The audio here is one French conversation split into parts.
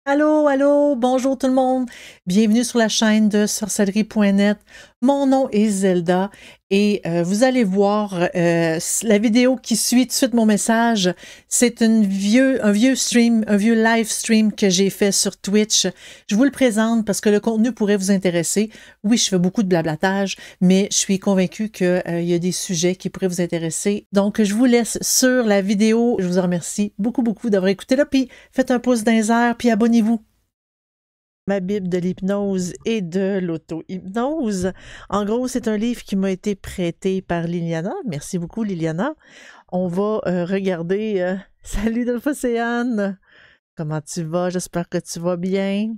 Allô, allô, bonjour tout le monde. Bienvenue sur la chaîne de sorcellerie.net. Mon nom est Zelda et vous allez voir la vidéo qui suit tout de suite mon message. C'est un vieux stream, un vieux live stream que j'ai fait sur Twitch. Je vous le présente parce que le contenu pourrait vous intéresser. Oui, je fais beaucoup de blablatage, mais je suis convaincue qu'il y a des sujets qui pourraient vous intéresser. Donc, je vous laisse sur la vidéo. Je vous en remercie beaucoup, beaucoup d'avoir écouté là. Puis, faites un pouce dans les airs, puis abonnez-vous. Ma Bible de l'hypnose et de l'auto-hypnose. En gros, c'est un livre qui m'a été prêté par Liliana. Merci beaucoup, Liliana. On va regarder. Salut Delphocéane! Comment tu vas? J'espère que tu vas bien.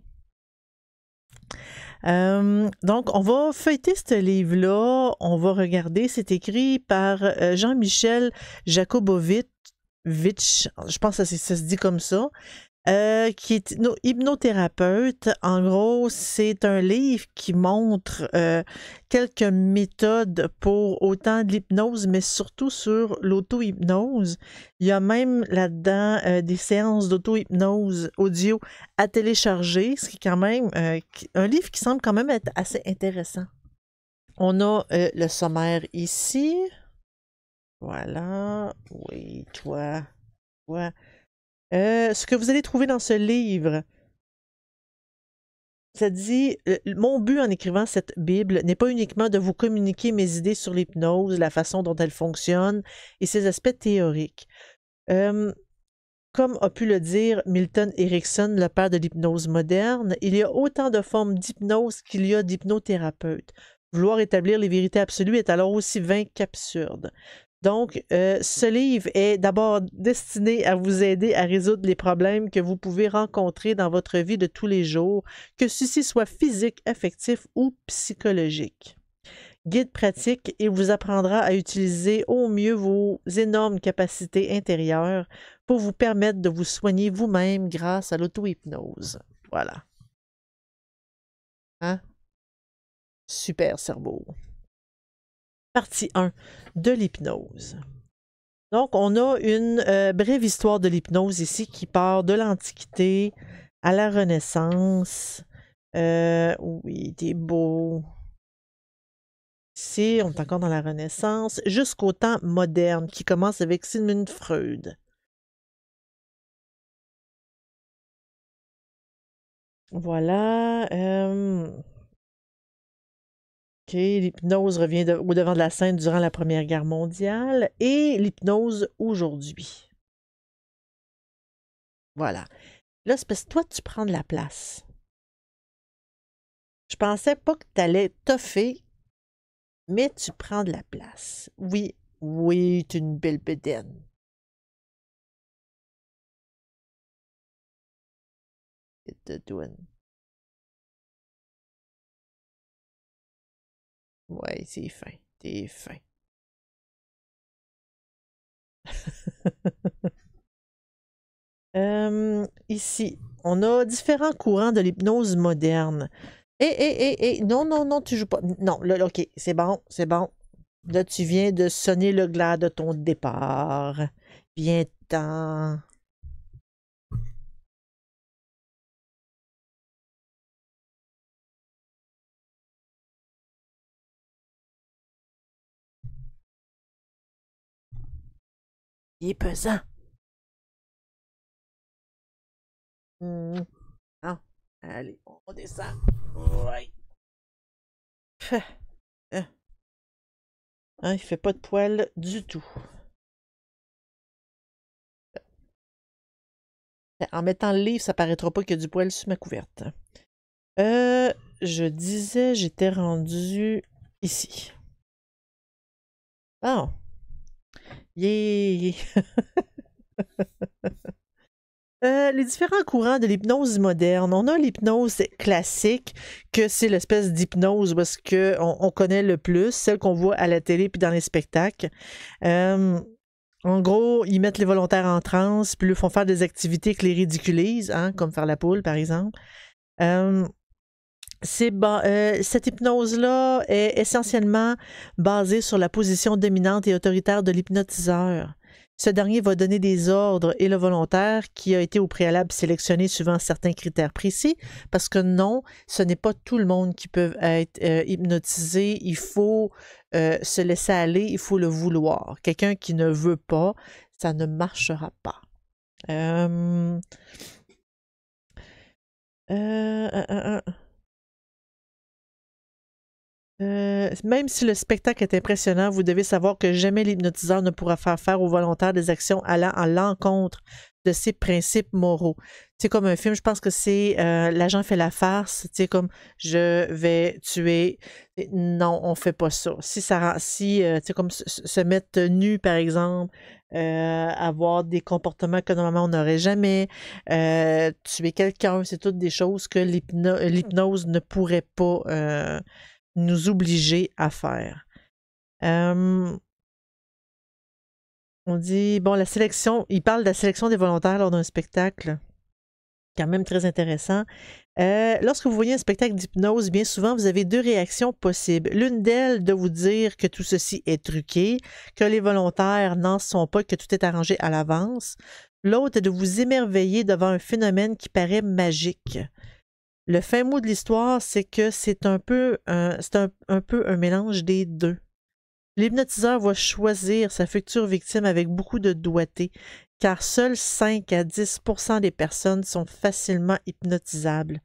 Donc, on va feuilleter ce livre-là. On va regarder. C'est écrit par Jean-Michel Jakobowicz. Je pense que ça se dit comme ça. Qui est hypnothérapeute. En gros, c'est un livre qui montre quelques méthodes pour autant de l'hypnose, mais surtout sur l'auto-hypnose. Il y a même là-dedans des séances d'auto-hypnose audio à télécharger, ce qui est quand même un livre qui semble quand même être assez intéressant. On a le sommaire ici. Voilà. Oui, toi. Ce que vous allez trouver dans ce livre, ça dit mon but en écrivant cette Bible n'est pas uniquement de vous communiquer mes idées sur l'hypnose, la façon dont elle fonctionne et ses aspects théoriques. Comme a pu le dire Milton Erickson, le père de l'hypnose moderne, il y a autant de formes d'hypnose qu'il y a d'hypnothérapeutes. Vouloir établir les vérités absolues est alors aussi vain qu'absurde. Donc, ce livre est d'abord destiné à vous aider à résoudre les problèmes que vous pouvez rencontrer dans votre vie de tous les jours, que ceci soit physique, affectif ou psychologique. Guide pratique et vous apprendra à utiliser au mieux vos énormes capacités intérieures pour vous permettre de vous soigner vous-même grâce à l'auto-hypnose. Voilà. Hein? Super cerveau. Partie 1 de l'hypnose. Donc, on a une brève histoire de l'hypnose ici qui part de l'Antiquité à la Renaissance. Oui, t'es beau. Ici, on est encore dans la Renaissance, jusqu'au temps moderne qui commence avec Sigmund Freud. Voilà. OK, l'hypnose revient au devant de la scène durant la Première Guerre mondiale et l'hypnose aujourd'hui. Voilà. Là, c'est parce que toi, tu prends de la place. Je pensais pas que tu allais toffer, mais tu prends de la place. Oui, oui, tu es une belle bédaine. Ouais, c'est fin. T'es fin. Ici, on a différents courants de l'hypnose moderne. Non, non, non, tu joues pas. Non, là, OK, c'est bon, c'est bon. Là, tu viens de sonner le glas de ton départ. Viens-t'en. Il est pesant. Ah, allez, on descend. Ouais. Hein, il fait pas de poils du tout. En mettant le livre, ça paraîtra pas qu'il y a du poil sur ma couverte. Je disais, j'étais rendue ici. Ah, yeah! Les différents courants de l'hypnose moderne. On a l'hypnose classique, que c'est l'espèce d'hypnose parce qu'on connaît le plus, celle qu'on voit à la télé puis dans les spectacles. En gros, ils mettent les volontaires en transe, puis ils font faire des activités qui les ridiculisent, hein, comme faire la poule, par exemple. Cette hypnose-là est essentiellement basée sur la position dominante et autoritaire de l'hypnotiseur. Ce dernier va donner des ordres et le volontaire, qui a été au préalable sélectionné suivant certains critères précis, parce que non, ce n'est pas tout le monde qui peut être hypnotisé. Il faut se laisser aller, il faut le vouloir. Quelqu'un qui ne veut pas, ça ne marchera pas. Euh, euh, euh, euh, même si le spectacle est impressionnant, vous devez savoir que jamais l'hypnotiseur ne pourra faire au volontaire des actions allant à l'encontre de ses principes moraux. C'est comme un film, je pense que c'est l'agent fait la farce, tu sais, comme je vais tuer. Non, on fait pas ça. Si tu sais, comme se mettre nu, par exemple, avoir des comportements que normalement on n'aurait jamais, tuer quelqu'un, c'est toutes des choses que l'hypnose ne pourrait pas nous obliger à faire. On dit, bon, la sélection, il parle de la sélection des volontaires lors d'un spectacle, quand même très intéressant. Lorsque vous voyez un spectacle d'hypnose, bien souvent, vous avez deux réactions possibles. L'une d'elles, de vous dire que tout ceci est truqué, que les volontaires n'en sont pas, que tout est arrangé à l'avance. L'autre est de vous émerveiller devant un phénomène qui paraît magique. Le fin mot de l'histoire, c'est que c'est un peu un mélange des deux. L'hypnotiseur va choisir sa future victime avec beaucoup de doigté, car seuls 5 à 10% des personnes sont facilement hypnotisables.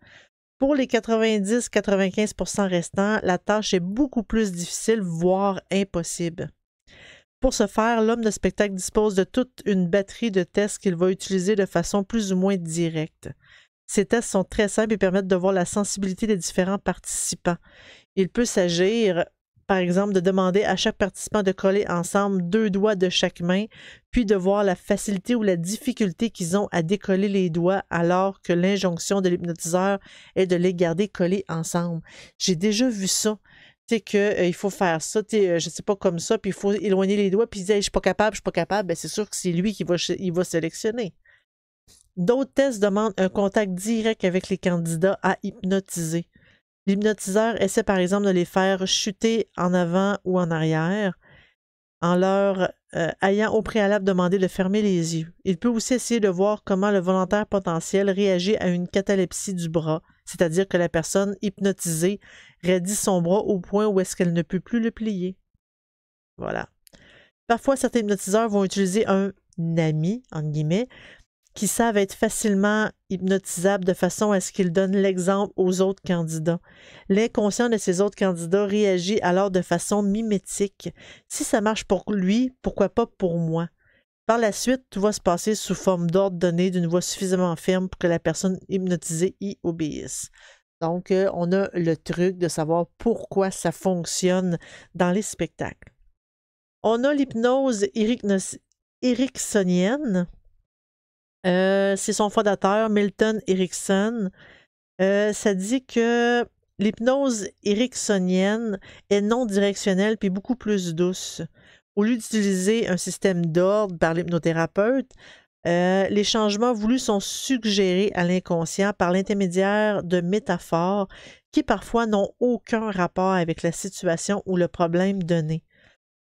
Pour les 90-95% restants, la tâche est beaucoup plus difficile, voire impossible. Pour ce faire, l'homme de spectacle dispose de toute une batterie de tests qu'il va utiliser de façon plus ou moins directe. Ces tests sont très simples et permettent de voir la sensibilité des différents participants. Il peut s'agir, par exemple, de demander à chaque participant de coller ensemble 2 doigts de chaque main, puis de voir la facilité ou la difficulté qu'ils ont à décoller les doigts alors que l'injonction de l'hypnotiseur est de les garder collés ensemble. J'ai déjà vu ça. Tu sais qu'il faut faire ça, je sais pas comme ça, puis il faut éloigner les doigts, puis il dit hey, je suis pas capable, ben c'est sûr que c'est lui qui va sélectionner. D'autres tests demandent un contact direct avec les candidats à hypnotiser. L'hypnotiseur essaie par exemple de les faire chuter en avant ou en arrière en leur ayant au préalable demandé de fermer les yeux. Il peut aussi essayer de voir comment le volontaire potentiel réagit à une catalepsie du bras, c'est-à-dire que la personne hypnotisée raidit son bras au point où est-ce qu'elle ne peut plus le plier. Voilà. Parfois, certains hypnotiseurs vont utiliser un ami, entre guillemets, qui savent être facilement hypnotisables de façon à ce qu'ils donnent l'exemple aux autres candidats. L'inconscient de ces autres candidats réagit alors de façon mimétique. Si ça marche pour lui, pourquoi pas pour moi? Par la suite, tout va se passer sous forme d'ordre donné d'une voix suffisamment ferme pour que la personne hypnotisée y obéisse. Donc, on a le truc de savoir pourquoi ça fonctionne dans les spectacles. On a l'hypnose ericksonienne. C'est son fondateur, Milton Erickson. Ça dit que l'hypnose ericksonienne est non directionnelle puis beaucoup plus douce. Au lieu d'utiliser un système d'ordre par l'hypnothérapeute, les changements voulus sont suggérés à l'inconscient par l'intermédiaire de métaphores qui parfois n'ont aucun rapport avec la situation ou le problème donné.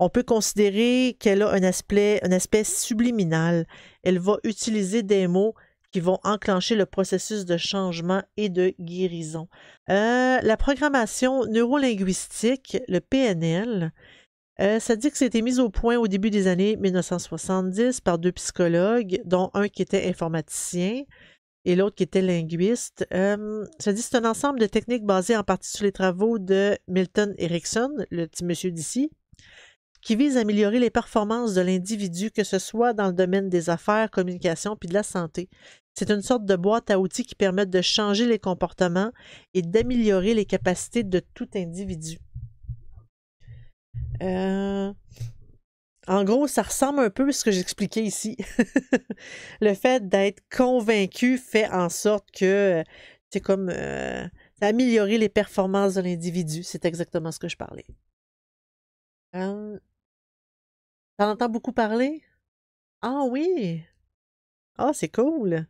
On peut considérer qu'elle a un aspect subliminal. Elle va utiliser des mots qui vont enclencher le processus de changement et de guérison. La programmation neurolinguistique, le PNL, ça dit que c'était mis au point au début des années 1970 par 2 psychologues, dont un qui était informaticien et l'autre qui était linguiste. Ça dit que c'est un ensemble de techniques basées en partie sur les travaux de Milton Erickson, le petit monsieur d'ici, qui vise à améliorer les performances de l'individu, que ce soit dans le domaine des affaires, communication puis de la santé. C'est une sorte de boîte à outils qui permet de changer les comportements et d'améliorer les capacités de tout individu. En gros, ça ressemble un peu à ce que j'expliquais ici. Le fait d'être convaincu fait en sorte que c'est comme améliorer les performances de l'individu. C'est exactement ce que je parlais. T'en entends beaucoup parler? Ah oui! Ah, c'est cool!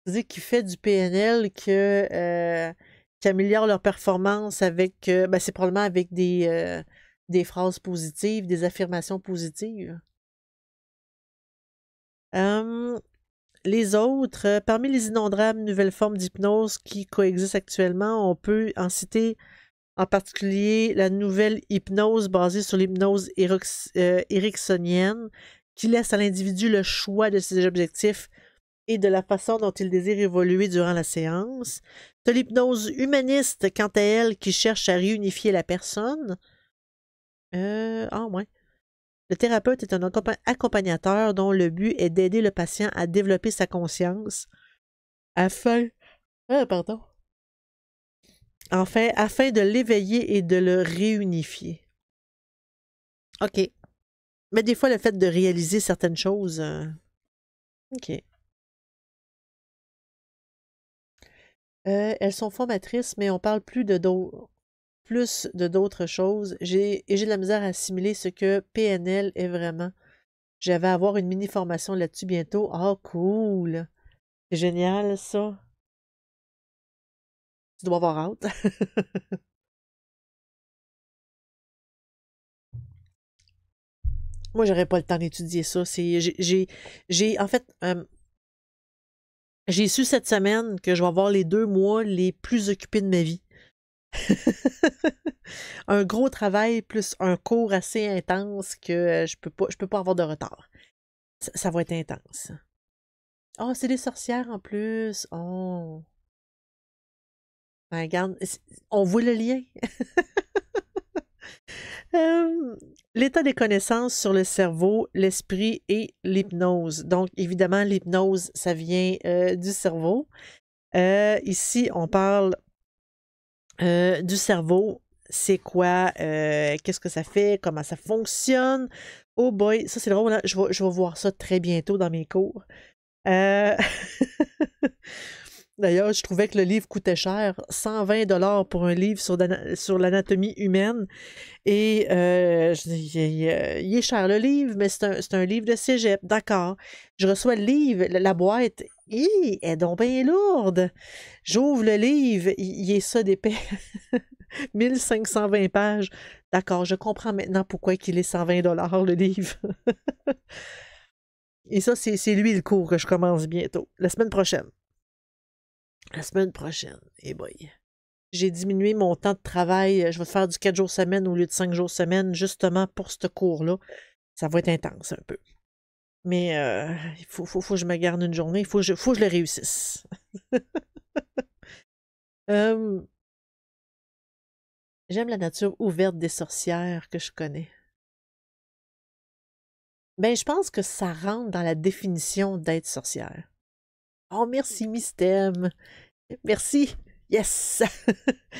C'est-à-dire qu'il fait du PNL qui améliore leur performance avec, c'est probablement avec des phrases positives, des affirmations positives. Les autres, parmi les innombrables nouvelles formes d'hypnose qui coexistent actuellement, on peut en citer en particulier la nouvelle hypnose basée sur l'hypnose ericksonienne qui laisse à l'individu le choix de ses objectifs et de la façon dont il désire évoluer durant la séance. De l'hypnose humaniste, quant à elle, qui cherche à réunifier la personne. Ouais. Le thérapeute est un accompagnateur dont le but est d'aider le patient à développer sa conscience afin de l'éveiller et de le réunifier. OK. Mais des fois, le fait de réaliser certaines choses... OK. Elles sont formatrices, mais on parle plus de d'autres choses. J'ai de la misère à assimiler ce que PNL est vraiment. J'avais à avoir une mini-formation là-dessus bientôt. Ah, cool! C'est génial, ça. Tu dois avoir hâte. Moi, j'aurais pas le temps d'étudier ça. En fait, j'ai su cette semaine que je vais avoir les 2 mois les plus occupés de ma vie. Un gros travail plus un cours assez intense que je peux pas avoir de retard. Ça va être intense. Ah, c'est des sorcières en plus. Oh. Ben, regarde, on voit le lien. L'état des connaissances sur le cerveau, l'esprit et l'hypnose. Donc, évidemment, l'hypnose, ça vient du cerveau. Ici, on parle du cerveau. C'est quoi? Qu'est-ce que ça fait? Comment ça fonctionne? Oh boy, ça c'est drôle. Là. Je vais voir ça très bientôt dans mes cours. D'ailleurs, je trouvais que le livre coûtait cher, 120 $ pour un livre sur l'anatomie humaine. Et je dis, il est cher le livre, mais c'est un livre de cégep, d'accord. Je reçois le livre, la boîte, elle est donc bien lourde. J'ouvre le livre, il est ça d'épais. 1520 pages. D'accord, je comprends maintenant pourquoi il est 120 $ le livre. Et ça, c'est lui le cours que je commence bientôt, la semaine prochaine. La semaine prochaine, boy. J'ai diminué mon temps de travail. Je vais faire du 4 jours semaine au lieu de 5 jours semaine, justement pour ce cours-là. Ça va être intense un peu. Mais il faut que je me garde une journée. Il faut que je le réussisse. J'aime la nature ouverte des sorcières que je connais. Ben, je pense que ça rentre dans la définition d'être sorcière. Oh, merci, Mystème. Merci. Yes!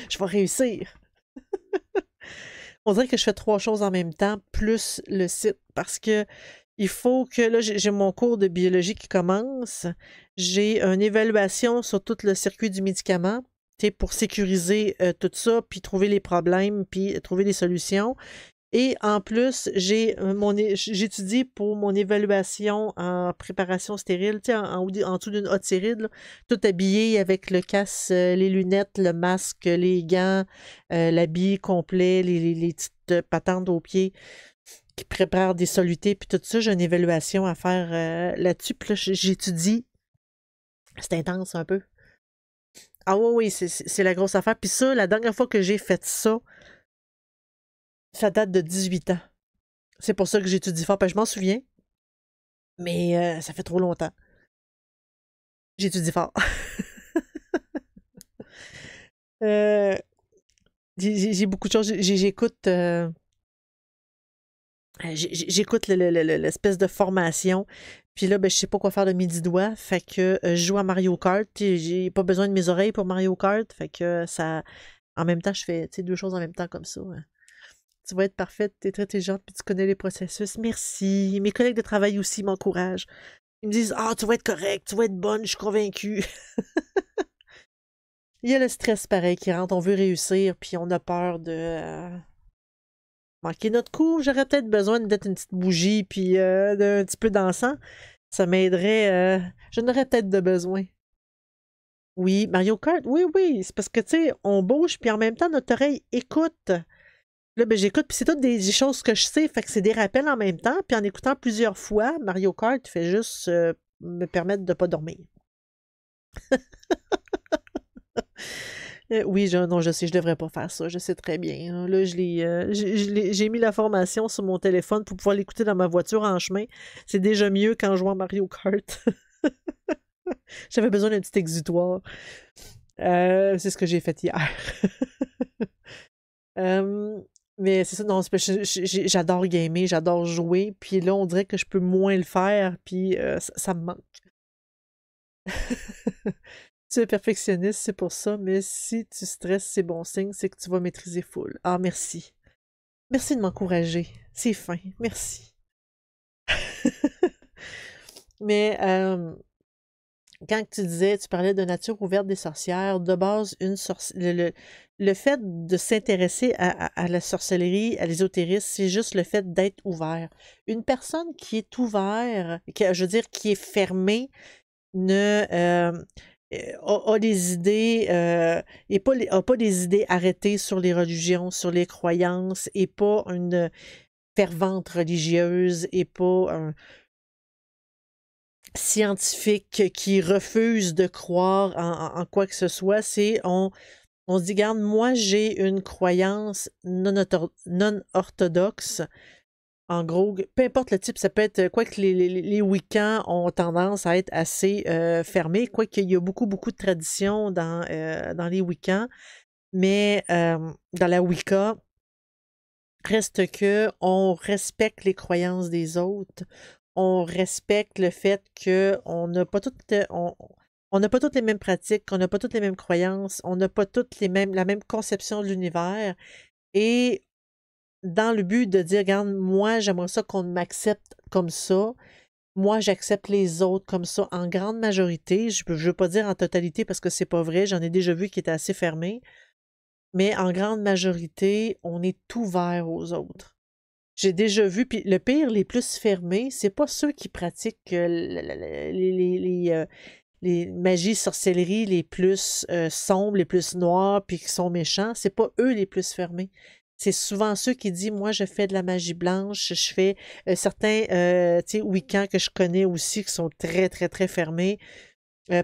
Je vais réussir. On dirait que je fais 3 choses en même temps, plus le site, parce que il faut que, là, j'ai mon cours de biologie qui commence. J'ai une évaluation sur tout le circuit du médicament, pour sécuriser tout ça, puis trouver les problèmes, puis trouver des solutions. Et en plus, j'étudie pour mon évaluation en préparation stérile, en dessous d'une haute série, là, tout habillé avec le casque, les lunettes, le masque, les gants, l'habit complet, les petites patentes aux pieds qui préparent des solutés, puis tout ça, j'ai une évaluation à faire là-dessus. Puis là, j'étudie. C'est intense un peu. Ah oui, c'est la grosse affaire. Puis ça, la dernière fois que j'ai fait ça date de 18 ans. C'est pour ça que j'étudie fort. Je m'en souviens, mais ça fait trop longtemps. J'étudie fort. J'ai beaucoup de choses. J'écoute l'espèce de formation. Puis là, je sais pas quoi faire de mes 10 doigts. Fait que je joue à Mario Kart. J'ai pas besoin de mes oreilles pour Mario Kart. Fait que ça... En même temps, je fais 2 choses en même temps comme ça. Tu vas être parfaite, tu es très intelligente, puis tu connais les processus. Merci. Mes collègues de travail aussi m'encouragent. Ils me disent « Ah, tu vas être correct, tu vas être bonne, je suis convaincue. » Il y a le stress pareil qui rentre, on veut réussir, puis on a peur de manquer notre coup. J'aurais peut-être besoin d'être une petite bougie, puis d'un petit peu d'encens. Ça m'aiderait. J'en aurais peut-être de besoin. Oui, Mario Kart, oui, c'est parce que, tu sais, on bouge, puis en même temps, notre oreille écoute. Là, ben, j'écoute, puis c'est toutes des choses que je sais, fait que c'est des rappels en même temps, puis en écoutant plusieurs fois, Mario Kart fait juste me permettre de pas dormir. Oui, non, je sais, je devrais pas faire ça, je sais très bien, hein. Là, j'ai mis la formation sur mon téléphone pour pouvoir l'écouter dans ma voiture en chemin. C'est déjà mieux qu'en jouant à Mario Kart. J'avais besoin d'un petit exutoire. C'est ce que j'ai fait hier. Euh, mais c'est ça, non, j'adore gamer, j'adore jouer, puis là, on dirait que je peux moins le faire, puis ça me manque. Tu es perfectionniste, c'est pour ça, mais si tu stresses, c'est bon signe, c'est que tu vas maîtriser full. Ah, merci. Merci de m'encourager. C'est fin. Merci. Mais quand tu disais, tu parlais de nature ouverte des sorcières, de base, le fait de s'intéresser à la sorcellerie, à l'ésotérisme, c'est juste le fait d'être ouvert. Une personne qui est ouverte, je veux dire, qui est fermée, ne a des idées et a pas des idées arrêtées sur les religions, sur les croyances, et pas une fervente religieuse, et pas un scientifique qui refuse de croire en quoi que ce soit. On se dit, regarde, moi j'ai une croyance non orthodoxe. En gros, peu importe le type, ça peut être, quoi que les Wiccans ont tendance à être assez fermés, quoi qu'il y a beaucoup, beaucoup de traditions dans les Wiccans, mais dans la Wicca, reste que on respecte les croyances des autres, on respecte le fait qu'on n'a pas toutes, on n'a pas toutes les mêmes pratiques, on n'a pas toutes les mêmes croyances, on n'a pas toutes la même conception de l'univers, et dans le but de dire, regarde, moi, j'aimerais ça qu'on m'accepte comme ça. Moi, j'accepte les autres comme ça en grande majorité. Je veux pas dire en totalité parce que c'est pas vrai. J'en ai déjà vu qui étaient assez fermés. Mais en grande majorité, on est ouvert aux autres. J'ai déjà vu, puis le pire, les plus fermés, c'est pas ceux qui pratiquent les magies, sorcelleries les plus sombres, les plus noirs, puis qui sont méchants. C'est pas eux les plus fermés. C'est souvent ceux qui disent, moi, je fais de la magie blanche, je fais certains, tu sais, Wiccans que je connais aussi, qui sont très, très, très fermés,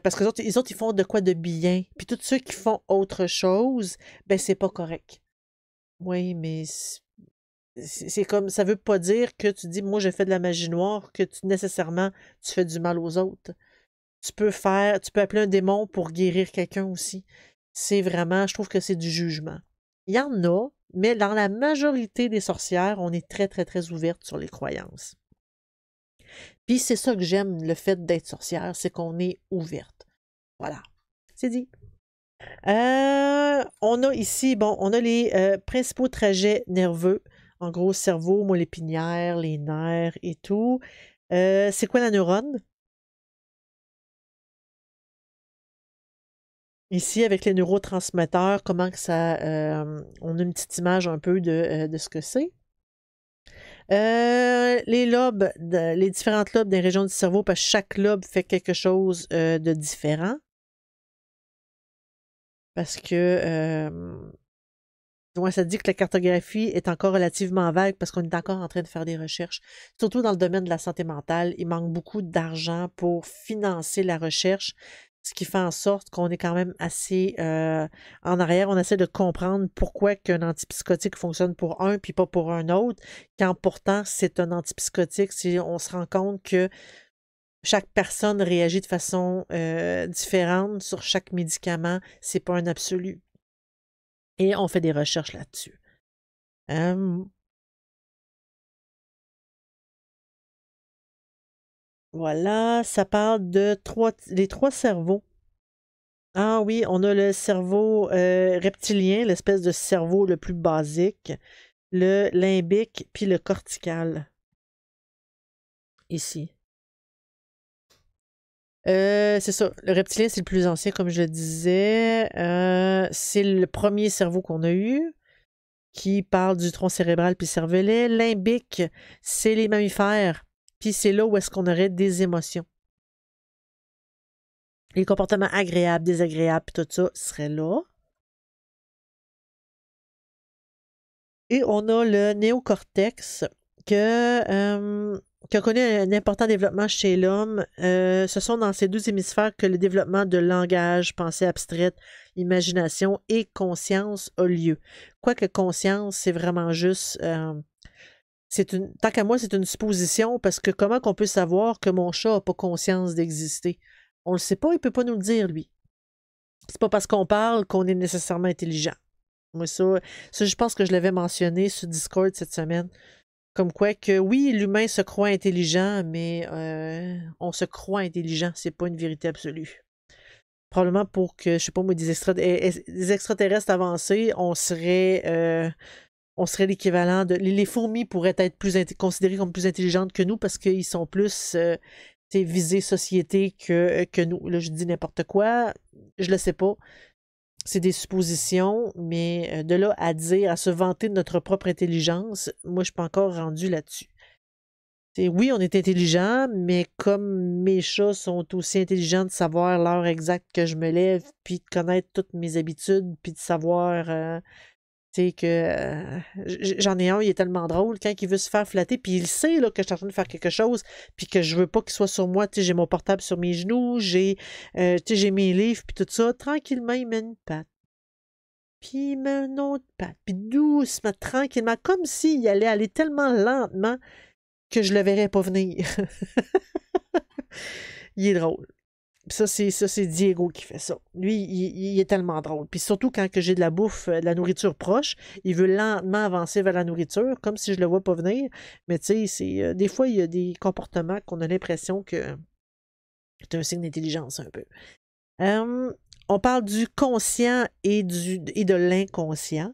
parce que les autres, ils font de quoi de bien. Puis tous ceux qui font autre chose, ben, c'est pas correct. Oui, mais c'est comme, ça veut pas dire que tu dis, moi, je fais de la magie noire, que nécessairement, tu fais du mal aux autres. Tu peux appeler un démon pour guérir quelqu'un aussi. C'est vraiment, je trouve que c'est du jugement. Il y en a, mais dans la majorité des sorcières, on est très, très, très ouverte sur les croyances. Puis c'est ça que j'aime, le fait d'être sorcière, c'est qu'on est ouverte. Voilà, c'est dit. On a ici, bon, on a les principaux trajets nerveux. En gros, cerveau, moelle épinière, les nerfs et tout. C'est quoi la neurone? Ici, avec les neurotransmetteurs, comment que ça... on a une petite image un peu de ce que c'est. Les lobes, les différentes lobes des régions du cerveau, parce que chaque lobe fait quelque chose de différent. Parce que ouais, ça dit que la cartographie est encore relativement vague parce qu'on est encore en train de faire des recherches. Surtout dans le domaine de la santé mentale, il manque beaucoup d'argent pour financer la recherche, ce qui fait en sorte qu'on est quand même assez en arrière. On essaie de comprendre pourquoi qu'un antipsychotique fonctionne pour un puis pas pour un autre, quand pourtant c'est un antipsychotique. Si on se rend compte que chaque personne réagit de façon différente sur chaque médicament, c'est pas un absolu. Et on fait des recherches là-dessus. Voilà, ça parle de les trois cerveaux. Ah oui, on a le cerveau reptilien, l'espèce de cerveau le plus basique, le limbique, puis le cortical, ici. C'est ça, le reptilien, c'est le plus ancien, comme je le disais. C'est le premier cerveau qu'on a eu, qui parle du tronc cérébral puis cervelet. Limbique, c'est les mammifères, puis c'est là où est-ce qu'on aurait des émotions. Les comportements agréables, désagréables, puis tout ça serait là. Et on a le néocortex qui a connu un important développement chez l'homme. Ce sont dans ces deux hémisphères que le développement de langage, pensée abstraite, imagination et conscience a lieu. Quoique conscience, c'est vraiment juste... tant qu'à moi, c'est une supposition parce que comment qu'on peut savoir que mon chat n'a pas conscience d'exister? On le sait pas, il peut pas nous le dire, lui. C'est pas parce qu'on parle qu'on est nécessairement intelligent. Moi, ça, je pense que je l'avais mentionné sur Discord cette semaine. Comme quoi que oui, l'humain se croit intelligent, mais on se croit intelligent, c'est pas une vérité absolue. Probablement pour que, je sais pas moi, des extraterrestres avancés, on serait l'équivalent de... Les fourmis pourraient être considérées comme plus intelligentes que nous parce qu'ils sont plus visés société que nous. Là, je dis n'importe quoi, je le sais pas. C'est des suppositions, mais de là à dire, à se vanter de notre propre intelligence, moi, je suis pas encore rendu là-dessus. Oui, on est intelligent, mais comme mes chats sont aussi intelligents de savoir l'heure exacte que je me lève, puis de connaître toutes mes habitudes, puis de savoir j'en ai un, il est tellement drôle, quand il veut se faire flatter, puis il sait là, que je suis en train de faire quelque chose, puis que je veux pas qu'il soit sur moi, j'ai mon portable sur mes genoux, j'ai mes livres, puis tout ça, tranquillement, il met une patte. Puis il met une autre patte, puis doucement, tranquillement, comme s'il allait aller tellement lentement que je le verrais pas venir. Il est drôle. Puis ça, c'est Diego qui fait ça. Lui, il est tellement drôle. Puis surtout quand que j'ai de la bouffe, de la nourriture proche, il veut lentement avancer vers la nourriture, comme si je le vois pas venir. Mais tu sais, des fois, il y a des comportements qu'on a l'impression que c'est un signe d'intelligence un peu. On parle du conscient et de l'inconscient.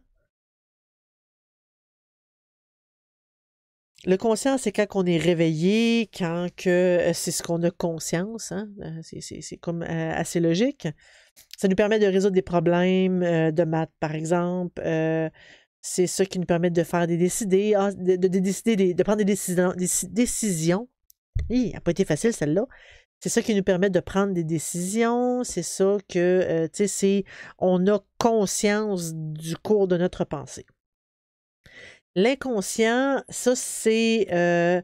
Le conscient, c'est quand on est réveillé, quand que c'est ce qu'on a conscience. Hein? C'est comme assez logique. Ça nous permet de résoudre des problèmes de maths, par exemple. C'est ça qui nous permet de faire des décider, de décider, de prendre des décisions. Elle n'a pas été facile, celle-là. C'est ça qui nous permet de prendre des décisions. C'est ça que, on a conscience du cours de notre pensée. L'inconscient, ça, c'est là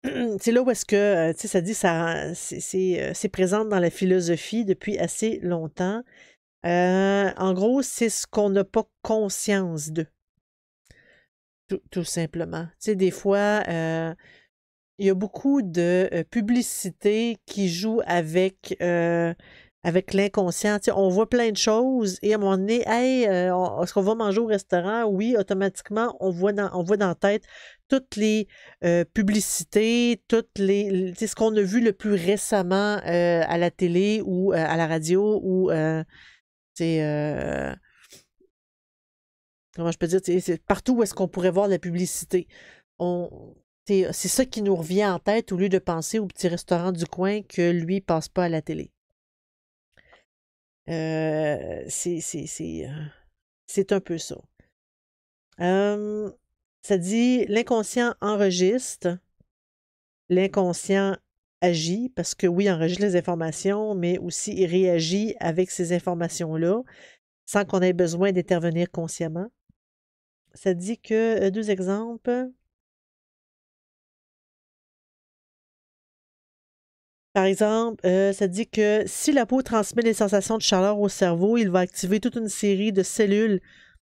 où est-ce que, ça dit, c'est présent dans la philosophie depuis assez longtemps. En gros, c'est ce qu'on n'a pas conscience de. Tout simplement. Des fois, il y a beaucoup de publicités qui jouent avec l'inconscient. On voit plein de choses et à un moment donné, hey, est-ce qu'on va manger au restaurant? Oui, automatiquement, on voit dans la tête toutes les publicités, ce qu'on a vu le plus récemment à la télé ou à la radio ou comment je peux dire, c'est partout où est-ce qu'on pourrait voir la publicité. C'est ça qui nous revient en tête au lieu de penser au petit restaurant du coin que lui passe pas à la télé. C'est un peu ça. Ça dit l'inconscient enregistre, l'inconscient agit, parce que oui, il enregistre les informations, mais aussi il réagit avec ces informations-là sans qu'on ait besoin d'intervenir consciemment. Ça dit que, deux exemples. Par exemple, ça dit que si la peau transmet les sensations de chaleur au cerveau, il va activer toute une série de cellules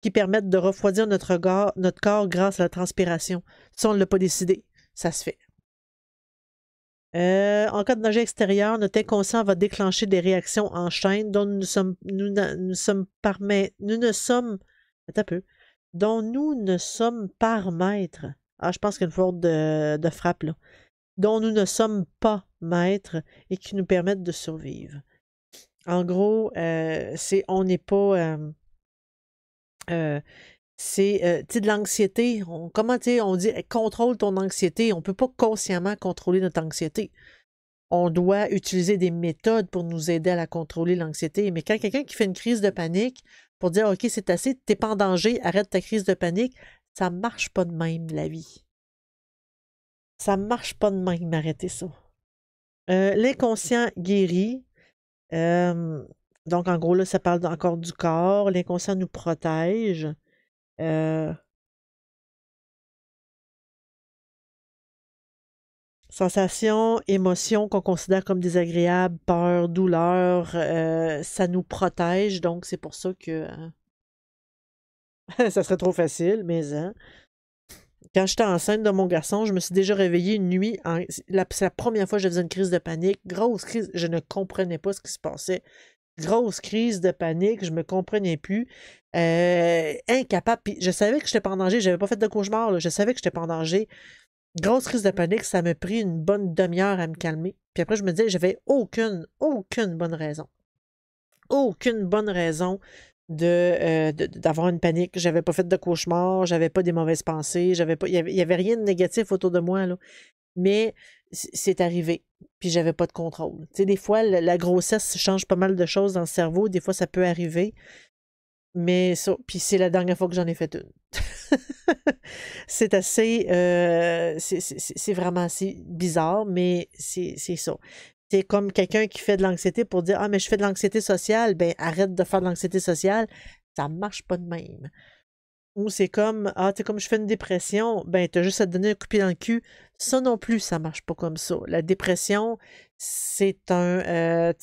qui permettent de refroidir notre corps grâce à la transpiration. Ça, on ne l'a pas décidé. Ça se fait. En cas de danger extérieur, notre inconscient va déclencher des réactions en chaîne dont dont nous ne sommes pas maîtres. Ah, je pense qu'il y a une faute de frappe là. Dont nous ne sommes pas maîtres et qui nous permettent de survivre. En gros, on n'est pas... c'est de l'anxiété. Comment on dit contrôle ton anxiété. On ne peut pas consciemment contrôler notre anxiété. On doit utiliser des méthodes pour nous aider à la contrôler, l'anxiété. Mais quand quelqu'un qui fait une crise de panique pour dire OK, c'est assez, t'es pas en danger, arrête ta crise de panique, ça marche pas de même, la vie. Ça marche pas de même, arrêtez ça. L'inconscient guérit. Donc, en gros, là, ça parle encore du corps. L'inconscient nous protège. Sensations, émotions qu'on considère comme désagréables, peur, douleur, ça nous protège, donc c'est pour ça que ça serait trop facile, mais hein. Quand j'étais enceinte de mon garçon, je me suis déjà réveillée une nuit. C'est la première fois que je faisais une crise de panique. Grosse crise, je ne comprenais pas ce qui se passait. Grosse crise de panique, je me comprenais plus. Incapable. Puis je savais que je n'étais pas en danger. J'avais pas fait de cauchemar, là. Je savais que je n'étais pas en danger. Grosse crise de panique, ça m'a pris une bonne demi-heure à me calmer. Puis après, je me disais, j'avais aucune bonne raison. Aucune bonne raison d'avoir une panique. J'avais pas fait de cauchemar, j'avais pas des mauvaises pensées, il y avait rien de négatif autour de moi, là. Mais c'est arrivé, puis j'avais pas de contrôle. Tu sais, des fois, la grossesse change pas mal de choses dans le cerveau, des fois, ça peut arriver, mais ça, puis c'est la dernière fois que j'en ai fait une. C'est assez, c'est vraiment assez bizarre, mais c'est ça. C'est comme quelqu'un qui fait de l'anxiété pour dire: «Ah, mais je fais de l'anxiété sociale», ben arrête de faire de l'anxiété sociale, ça marche pas de même. Ou c'est comme: «Ah, tu sais, comme je fais une dépression», ben t'as juste à te donner un coup de pied dans le cul. Ça non plus, ça marche pas comme ça. La dépression, c'est un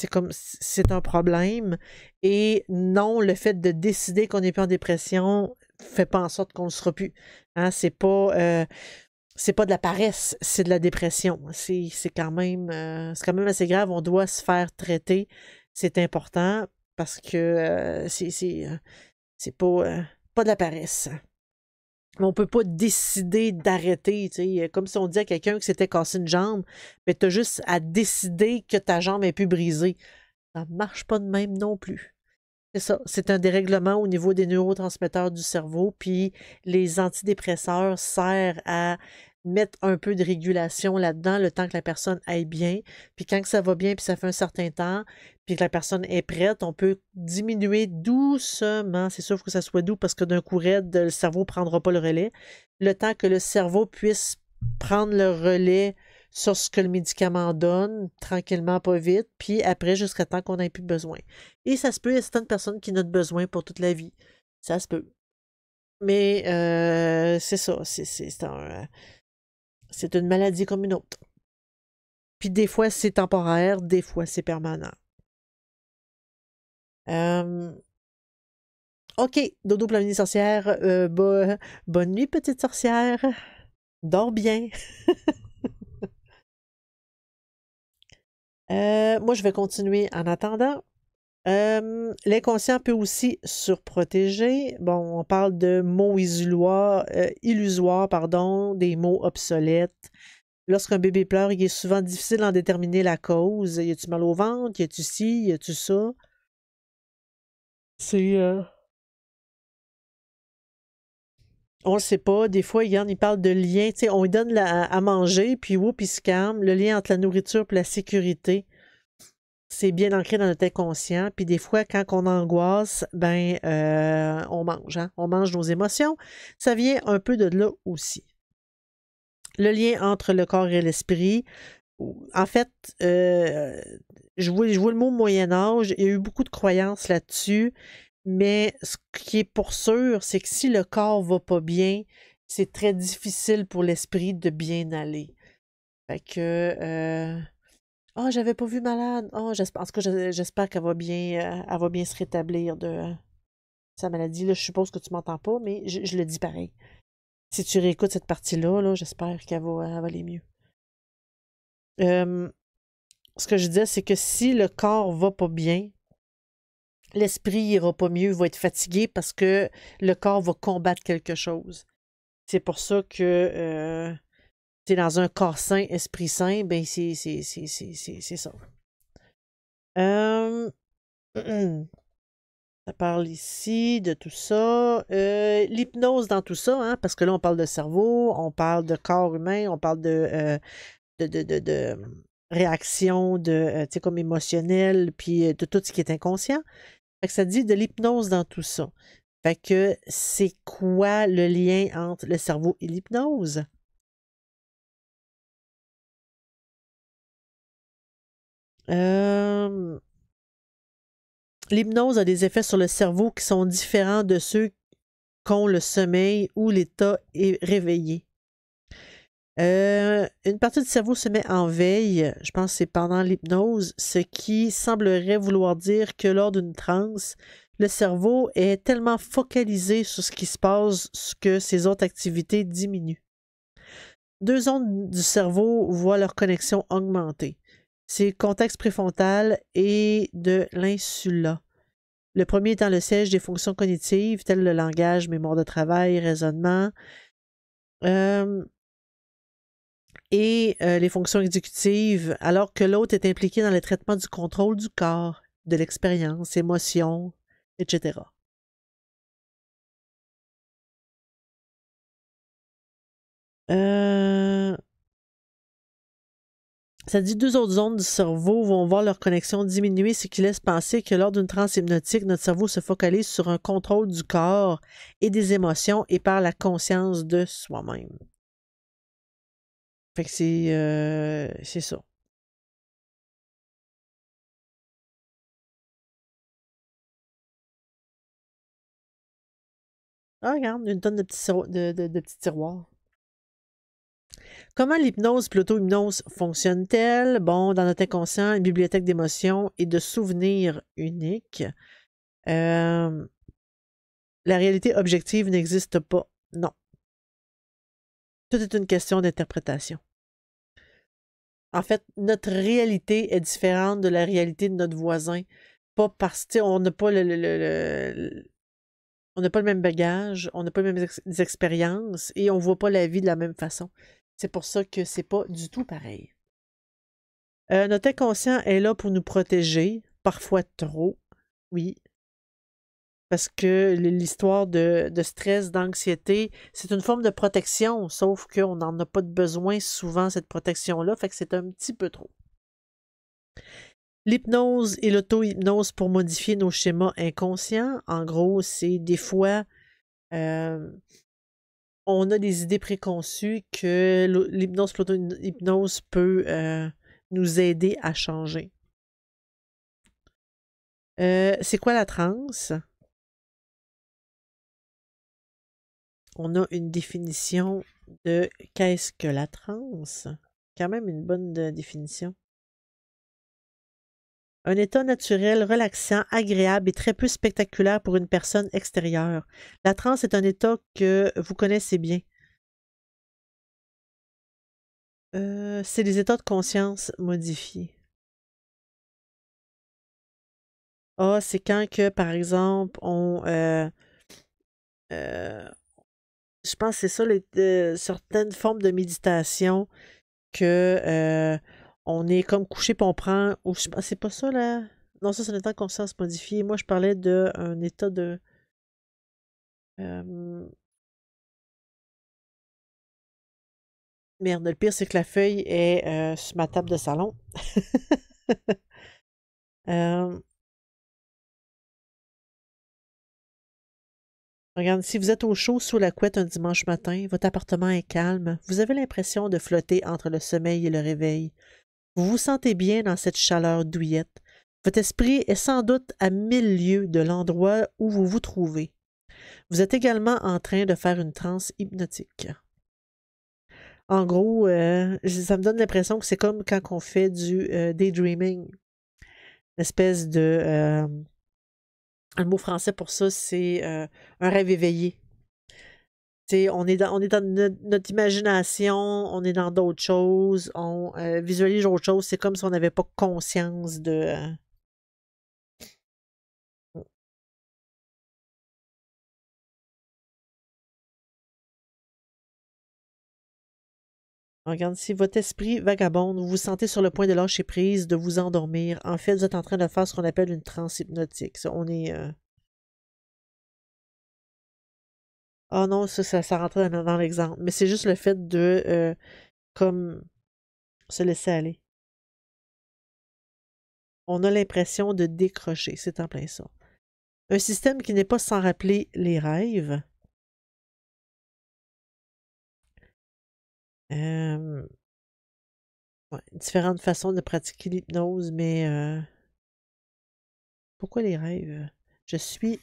problème et non, le fait de décider qu'on n'est plus en dépression fait pas en sorte qu'on ne le sera plus. Hein, c'est pas de la paresse, c'est de la dépression. C'est quand même assez grave. On doit se faire traiter. C'est important parce que c'est pas de la paresse. On peut pas décider d'arrêter, tu sais, comme si on disait à quelqu'un que s'était cassé une jambe, mais tu as juste à décider que ta jambe est plus brisée. Ça marche pas de même non plus. C'est ça, c'est un dérèglement au niveau des neurotransmetteurs du cerveau, puis les antidépresseurs servent à mettre un peu de régulation là-dedans le temps que la personne aille bien. Puis quand que ça va bien, puis ça fait un certain temps, puis que la personne est prête, on peut diminuer doucement. C'est sûr qu'il faut que ça soit doux parce que d'un coup raide, le cerveau ne prendra pas le relais. Le temps que le cerveau puisse prendre le relais sur ce que le médicament donne, tranquillement, pas vite, puis après, jusqu'à temps qu'on n'ait plus besoin. Et ça se peut, il y a certaines personnes qui n'ont besoin pour toute la vie. Ça se peut. Mais c'est ça, c'est une maladie comme une autre. Puis des fois, c'est temporaire, des fois, c'est permanent. OK, dodo pour la mini-sorcière. Bonne nuit, petite sorcière. Dors bien. Moi, je vais continuer en attendant. L'inconscient peut aussi surprotéger. Bon, on parle de mots illusoires, pardon, des mots obsolètes. Lorsqu'un bébé pleure, il est souvent difficile d'en déterminer la cause. Y a-tu mal au ventre? Y a-tu ci? Y a-tu ça? C'est... On le sait pas. Des fois, il parle de lien. Tu sais, on lui donne à manger, puis whoop, il se calme. Le lien entre la nourriture et la sécurité. C'est bien ancré dans notre inconscient. Puis des fois, quand on angoisse, ben, on mange. Hein? On mange nos émotions. Ça vient un peu de là aussi. Le lien entre le corps et l'esprit. En fait, je vois le mot Moyen-Âge. Il y a eu beaucoup de croyances là-dessus. Mais ce qui est pour sûr, c'est que si le corps va pas bien, c'est très difficile pour l'esprit de bien aller. Fait que... oh, j'avais pas vu malade. Oh, j'espère, en tout cas, j'espère qu'elle elle va bien se rétablir de sa maladie. Là, je suppose que tu m'entends pas, mais je le dis pareil. Si tu réécoutes cette partie-là, là, j'espère elle va aller mieux. Ce que je disais, c'est que si le corps va pas bien, l'esprit ira pas mieux, il va être fatigué parce que le corps va combattre quelque chose. C'est pour ça que dans un corps sain, esprit sain, ben c'est ça. Ça parle ici de tout ça. L'hypnose dans tout ça, hein, parce que là, on parle de cerveau, on parle de corps humain, on parle de réaction comme émotionnelle, puis de tout ce qui est inconscient. Fait que ça dit de l'hypnose dans tout ça. Fait que c'est quoi le lien entre le cerveau et l'hypnose? L'hypnose a des effets sur le cerveau qui sont différents de ceux qu'ont le sommeil ou l'état réveillé. une partie du cerveau se met en veille, je pense que c'est pendant l'hypnose, ce qui semblerait vouloir dire que lors d'une transe, le cerveau est tellement focalisé sur ce qui se passe que ses autres activités diminuent. Deux zones du cerveau voient leur connexion augmenter. C'est le cortex préfrontal et de l'insula. Le premier étant le siège des fonctions cognitives, telles le langage, mémoire de travail, raisonnement, et les fonctions exécutives, alors que l'autre est impliqué dans le traitement du contrôle du corps, de l'expérience, émotions, etc. Ça dit deux autres zones du cerveau vont voir leur connexion diminuer, ce qui laisse penser que lors d'une transe hypnotique, notre cerveau se focalise sur un contrôle du corps et des émotions et par la conscience de soi-même. Fait que c'est ça. Ah, regarde, une tonne de de petits tiroirs. Comment l'hypnose et l'auto-hypnose fonctionne-t-elle? Bon, dans notre inconscient, une bibliothèque d'émotions et de souvenirs uniques. Euh, la réalité objective n'existe pas. Non. Tout est une question d'interprétation. En fait, notre réalité est différente de la réalité de notre voisin. Pas parce que on n'a pas on n'a pas le même bagage, on n'a pas les mêmes expériences et on ne voit pas la vie de la même façon. C'est pour ça que c'est pas du tout pareil. Notre inconscient est là pour nous protéger, parfois trop, oui, parce que l'histoire de stress, d'anxiété, c'est une forme de protection, sauf qu'on n'en a pas de besoin souvent, cette protection-là, fait que c'est un petit peu trop. L'hypnose et l'auto-hypnose pour modifier nos schémas inconscients, en gros, c'est des fois, euh, on a des idées préconçues que l'hypnose et l'auto-hypnose peut nous aider à changer. C'est quoi la transe? On a une définition de qu'est-ce que la transe. Quand même une bonne définition. Un état naturel, relaxant, agréable et très peu spectaculaire pour une personne extérieure. La transe est un état que vous connaissez bien. C'est des états de conscience modifiés. Ah, c'est quand que, par exemple, euh, je pense que c'est ça, certaines formes de méditation que on est comme couché puis on prend. Ou c'est pas ça là? Non, ça c'est un état de conscience modifié. Moi, je parlais d'un état de. euh, merde, le pire, c'est que la feuille est sur ma table de salon. Euh, regarde, si vous êtes au chaud sous la couette un dimanche matin, votre appartement est calme, vous avez l'impression de flotter entre le sommeil et le réveil. Vous vous sentez bien dans cette chaleur douillette. Votre esprit est sans doute à 1000 lieues de l'endroit où vous vous trouvez. Vous êtes également en train de faire une transe hypnotique. En gros, ça me donne l'impression que c'est comme quand on fait du daydreaming. Une espèce de... le mot français pour ça, c'est un rêve éveillé. T'sais, on est dans notre imagination, on est dans d'autres choses, on visualise autre chose. C'est comme si on n'avait pas conscience de... regarde, si votre esprit vagabonde, vous vous sentez sur le point de lâcher prise, de vous endormir, en fait, vous êtes en train de faire ce qu'on appelle une transe hypnotique. Ça, on est... Ah non, ça rentrait dans l'exemple. Mais c'est juste le fait de, comme, se laisser aller. On a l'impression de décrocher. C'est en plein ça. Un système qui n'est pas sans rappeler les rêves. Euh, ouais, différentes façons de pratiquer l'hypnose, mais pourquoi les rêves? Je suis...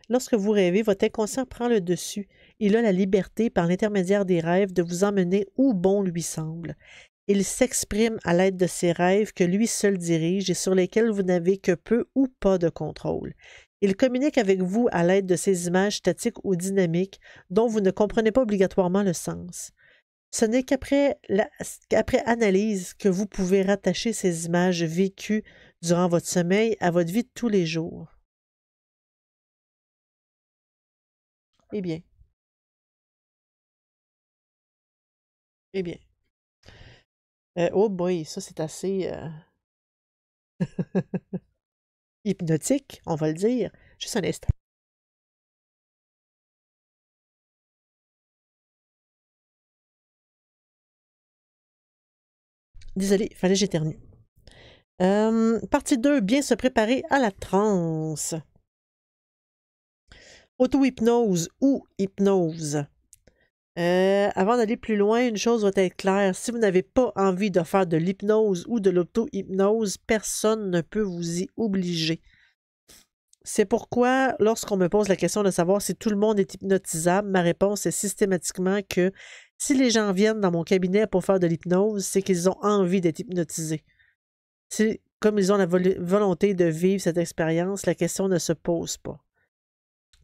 Lorsque vous rêvez, votre inconscient prend le dessus. Il a la liberté, par l'intermédiaire des rêves, de vous emmener où bon lui semble. Il s'exprime à l'aide de ces rêves que lui seul dirige et sur lesquels vous n'avez que peu ou pas de contrôle. Il communique avec vous à l'aide de ces images statiques ou dynamiques dont vous ne comprenez pas obligatoirement le sens. Ce n'est qu'après analyse que vous pouvez rattacher ces images vécues durant votre sommeil à votre vie de tous les jours. Eh bien. Eh bien. Oh boy, ça c'est assez hypnotique, on va le dire. Juste un instant. Désolée, il fallait que j'éternue. Partie 2, bien se préparer à la transe. Auto-hypnose ou hypnose. Avant d'aller plus loin, une chose doit être claire. Si vous n'avez pas envie de faire de l'hypnose ou de l'auto-hypnose, personne ne peut vous y obliger. C'est pourquoi, lorsqu'on me pose la question de savoir si tout le monde est hypnotisable, ma réponse est systématiquement que si les gens viennent dans mon cabinet pour faire de l'hypnose, c'est qu'ils ont envie d'être hypnotisés. Comme ils ont la volonté de vivre cette expérience, la question ne se pose pas.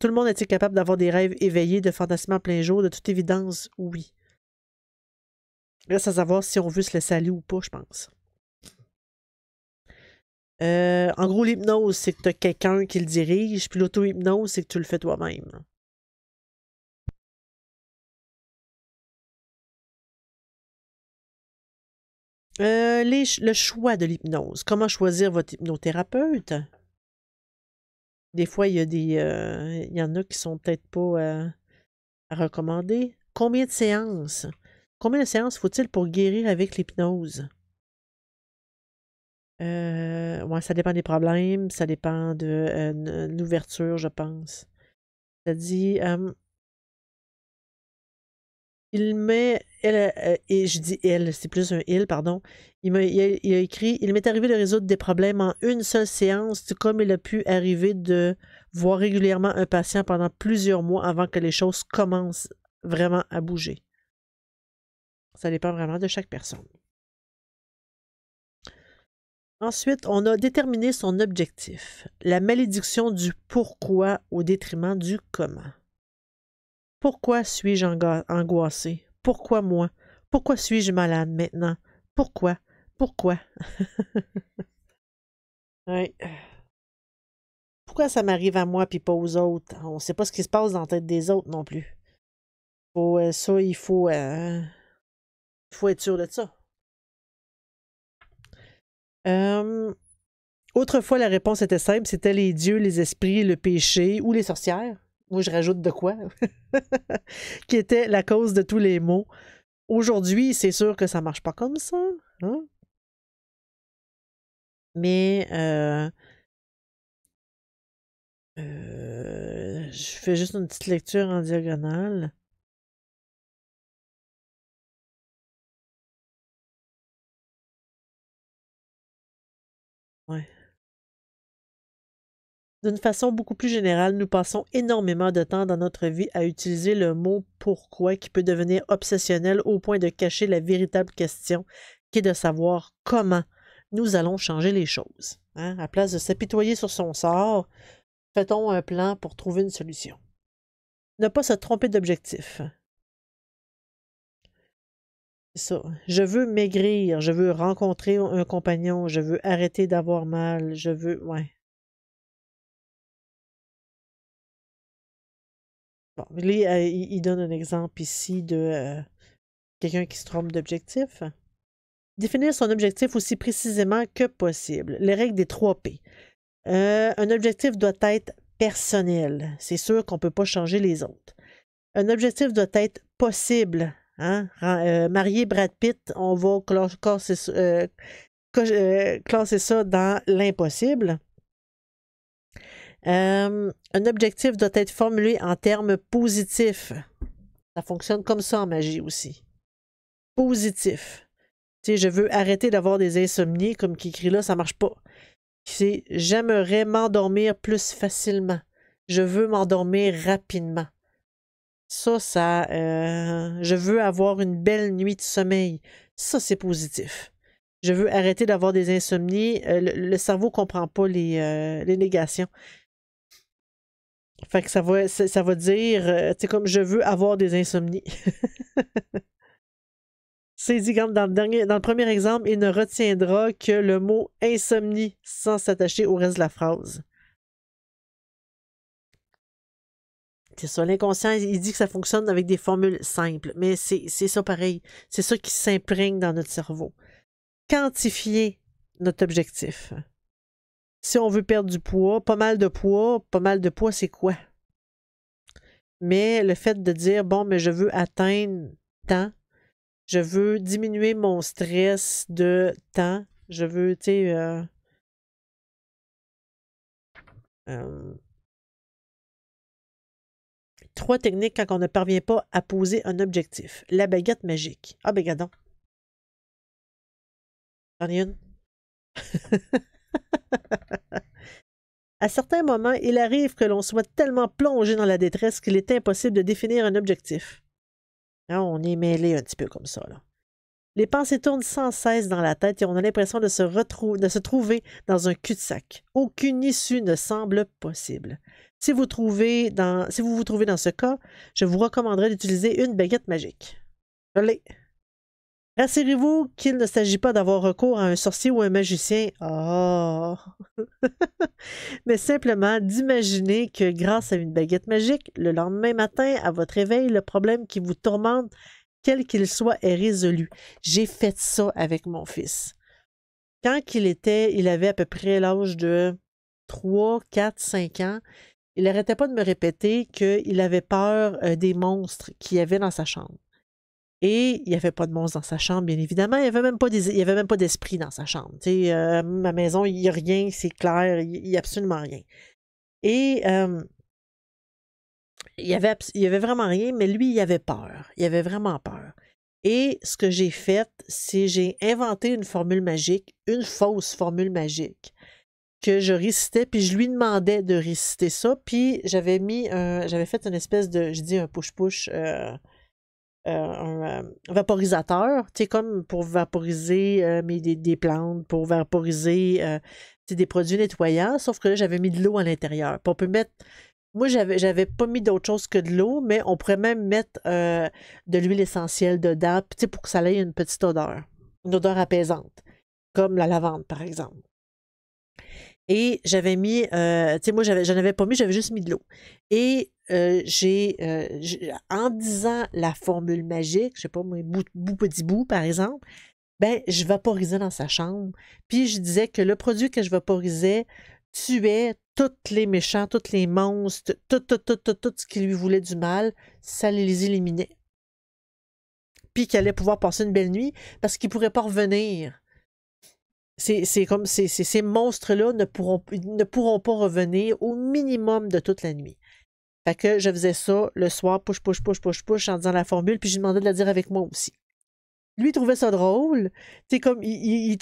Tout le monde est-il capable d'avoir des rêves éveillés, de fantasmes en plein jour? De toute évidence, oui. Reste à savoir si on veut se laisser aller ou pas, je pense. En gros, l'hypnose, c'est que tu as quelqu'un qui le dirige, puis l'auto-hypnose, c'est que tu le fais toi-même. Le choix de l'hypnose. Comment choisir votre hypnothérapeute? Des fois, il y en a qui sont peut-être pas à recommander. Combien de séances? Combien de séances faut-il pour guérir avec l'hypnose? Ouais, ça dépend des problèmes, ça dépend de l'ouverture, je pense. Ça dit, il met, et je dis elle, c'est plus un il, pardon. Il a écrit, il m'est arrivé de résoudre des problèmes en une seule séance, tout comme il a pu arriver de voir régulièrement un patient pendant plusieurs mois avant que les choses commencent vraiment à bouger. Ça dépend vraiment de chaque personne. Ensuite, on a déterminé son objectif. La malédiction du pourquoi au détriment du comment. Pourquoi suis-je angoissé? Pourquoi moi? Pourquoi suis-je malade maintenant? Pourquoi? Pourquoi? Ouais. Pourquoi ça m'arrive à moi puis pas aux autres? On ne sait pas ce qui se passe dans la tête des autres non plus. Il faut être sûr de ça. Autrefois, la réponse était simple, c'était les dieux, les esprits, le péché ou les sorcières. Moi, je rajoute de quoi? Qui était la cause de tous les maux. Aujourd'hui, c'est sûr que ça marche pas comme ça. Hein? Mais je fais juste une petite lecture en diagonale. Ouais. D'une façon beaucoup plus générale, nous passons énormément de temps dans notre vie à utiliser le mot pourquoi qui peut devenir obsessionnel au point de cacher la véritable question qui est de savoir comment nous allons changer les choses. Hein? À place de s'apitoyer sur son sort, fait-on un plan pour trouver une solution. Ne pas se tromper d'objectif. C'est ça. Je veux maigrir, je veux rencontrer un compagnon, je veux arrêter d'avoir mal, je veux... Ouais. Bon, lui, il donne un exemple ici de quelqu'un qui se trompe d'objectif. Définir son objectif aussi précisément que possible. Les règles des 3 P. Un objectif doit être personnel. C'est sûr qu'on ne peut pas changer les autres. Un objectif doit être possible. Hein? Marier Brad Pitt, on va classer ça dans l'impossible. Un objectif doit être formulé en termes positifs. Ça fonctionne comme ça en magie aussi. Positif. Tu sais, je veux arrêter d'avoir des insomnies, comme qui écrit là, ça marche pas. C'est j'aimerais m'endormir plus facilement. Je veux m'endormir rapidement. Je veux avoir une belle nuit de sommeil. Ça, c'est positif. Je veux arrêter d'avoir des insomnies. Le cerveau ne comprend pas les négations. Fait que ça va dire, tu sais, comme je veux avoir des insomnies. C'est dit comme dans le premier exemple, il ne retiendra que le mot insomnie sans s'attacher au reste de la phrase. C'est ça, l'inconscient, il dit que ça fonctionne avec des formules simples, mais c'est ça pareil. C'est ça qui s'imprègne dans notre cerveau. Quantifier notre objectif. Si on veut perdre du poids, pas mal de poids, c'est quoi? Mais le fait de dire, bon, mais je veux atteindre tant, je veux diminuer mon stress de tant, je veux, tu sais, trois techniques quand on ne parvient pas à poser un objectif. La baguette magique. Ah, ben, gadon. J'en ai une. À certains moments, il arrive que l'on soit tellement plongé dans la détresse qu'il est impossible de définir un objectif. Hein, on est mêlé un petit peu comme ça, là. Les pensées tournent sans cesse dans la tête et on a l'impression de se trouver dans un cul-de-sac. Aucune issue ne semble possible. Si vous vous trouvez dans ce cas, je vous recommanderais d'utiliser une baguette magique. Je l'ai. Rassurez-vous qu'il ne s'agit pas d'avoir recours à un sorcier ou un magicien. Oh! Mais simplement d'imaginer que grâce à une baguette magique, le lendemain matin, à votre réveil, le problème qui vous tourmente, quel qu'il soit, est résolu. J'ai fait ça avec mon fils. Quand il avait à peu près l'âge de 3, 4, 5 ans, il n'arrêtait pas de me répéter qu'il avait peur des monstres qu'il y avait dans sa chambre. Et il n'y avait pas de monstre dans sa chambre, bien évidemment. Il n'y avait même pas d'esprit dans sa chambre. Ma maison, il n'y a rien, c'est clair, il n'y a absolument rien. Et il y avait vraiment rien, mais lui, il avait peur. Il avait vraiment peur. Et ce que j'ai fait, c'est j'ai inventé une formule magique, une fausse formule magique, que je récitais, puis je lui demandais de réciter ça, puis j'avais fait une espèce de, je dis un push-push, un vaporisateur, tu sais, comme pour vaporiser des plantes, pour vaporiser des produits nettoyants, sauf que là, j'avais mis de l'eau à l'intérieur. Puis on peut mettre. Moi, j'avais pas mis d'autre chose que de l'eau, mais on pourrait même mettre de l'huile essentielle dedans, tu sais, pour que ça ait une petite odeur, une odeur apaisante, comme la lavande, par exemple. Et j'avais mis, tu sais, moi, j'en avais pas mis, j'avais juste mis de l'eau. Et en disant la formule magique, je sais pas, moi, bout petit bout, par exemple, ben, je vaporisais dans sa chambre. Puis je disais que le produit que je vaporisais tuait tous les méchants, tous les monstres, tout ce qui lui voulait du mal, ça les éliminait. Puis qu'il allait pouvoir passer une belle nuit parce qu'il ne pourrait pas revenir. C'est comme ces monstres-là ne pourront pas revenir au minimum de toute la nuit. Fait que je faisais ça le soir, push, push, push, push, push, en disant la formule, puis je lui demandais de la dire avec moi aussi. Lui, il trouvait ça drôle. Tu sais, comme, il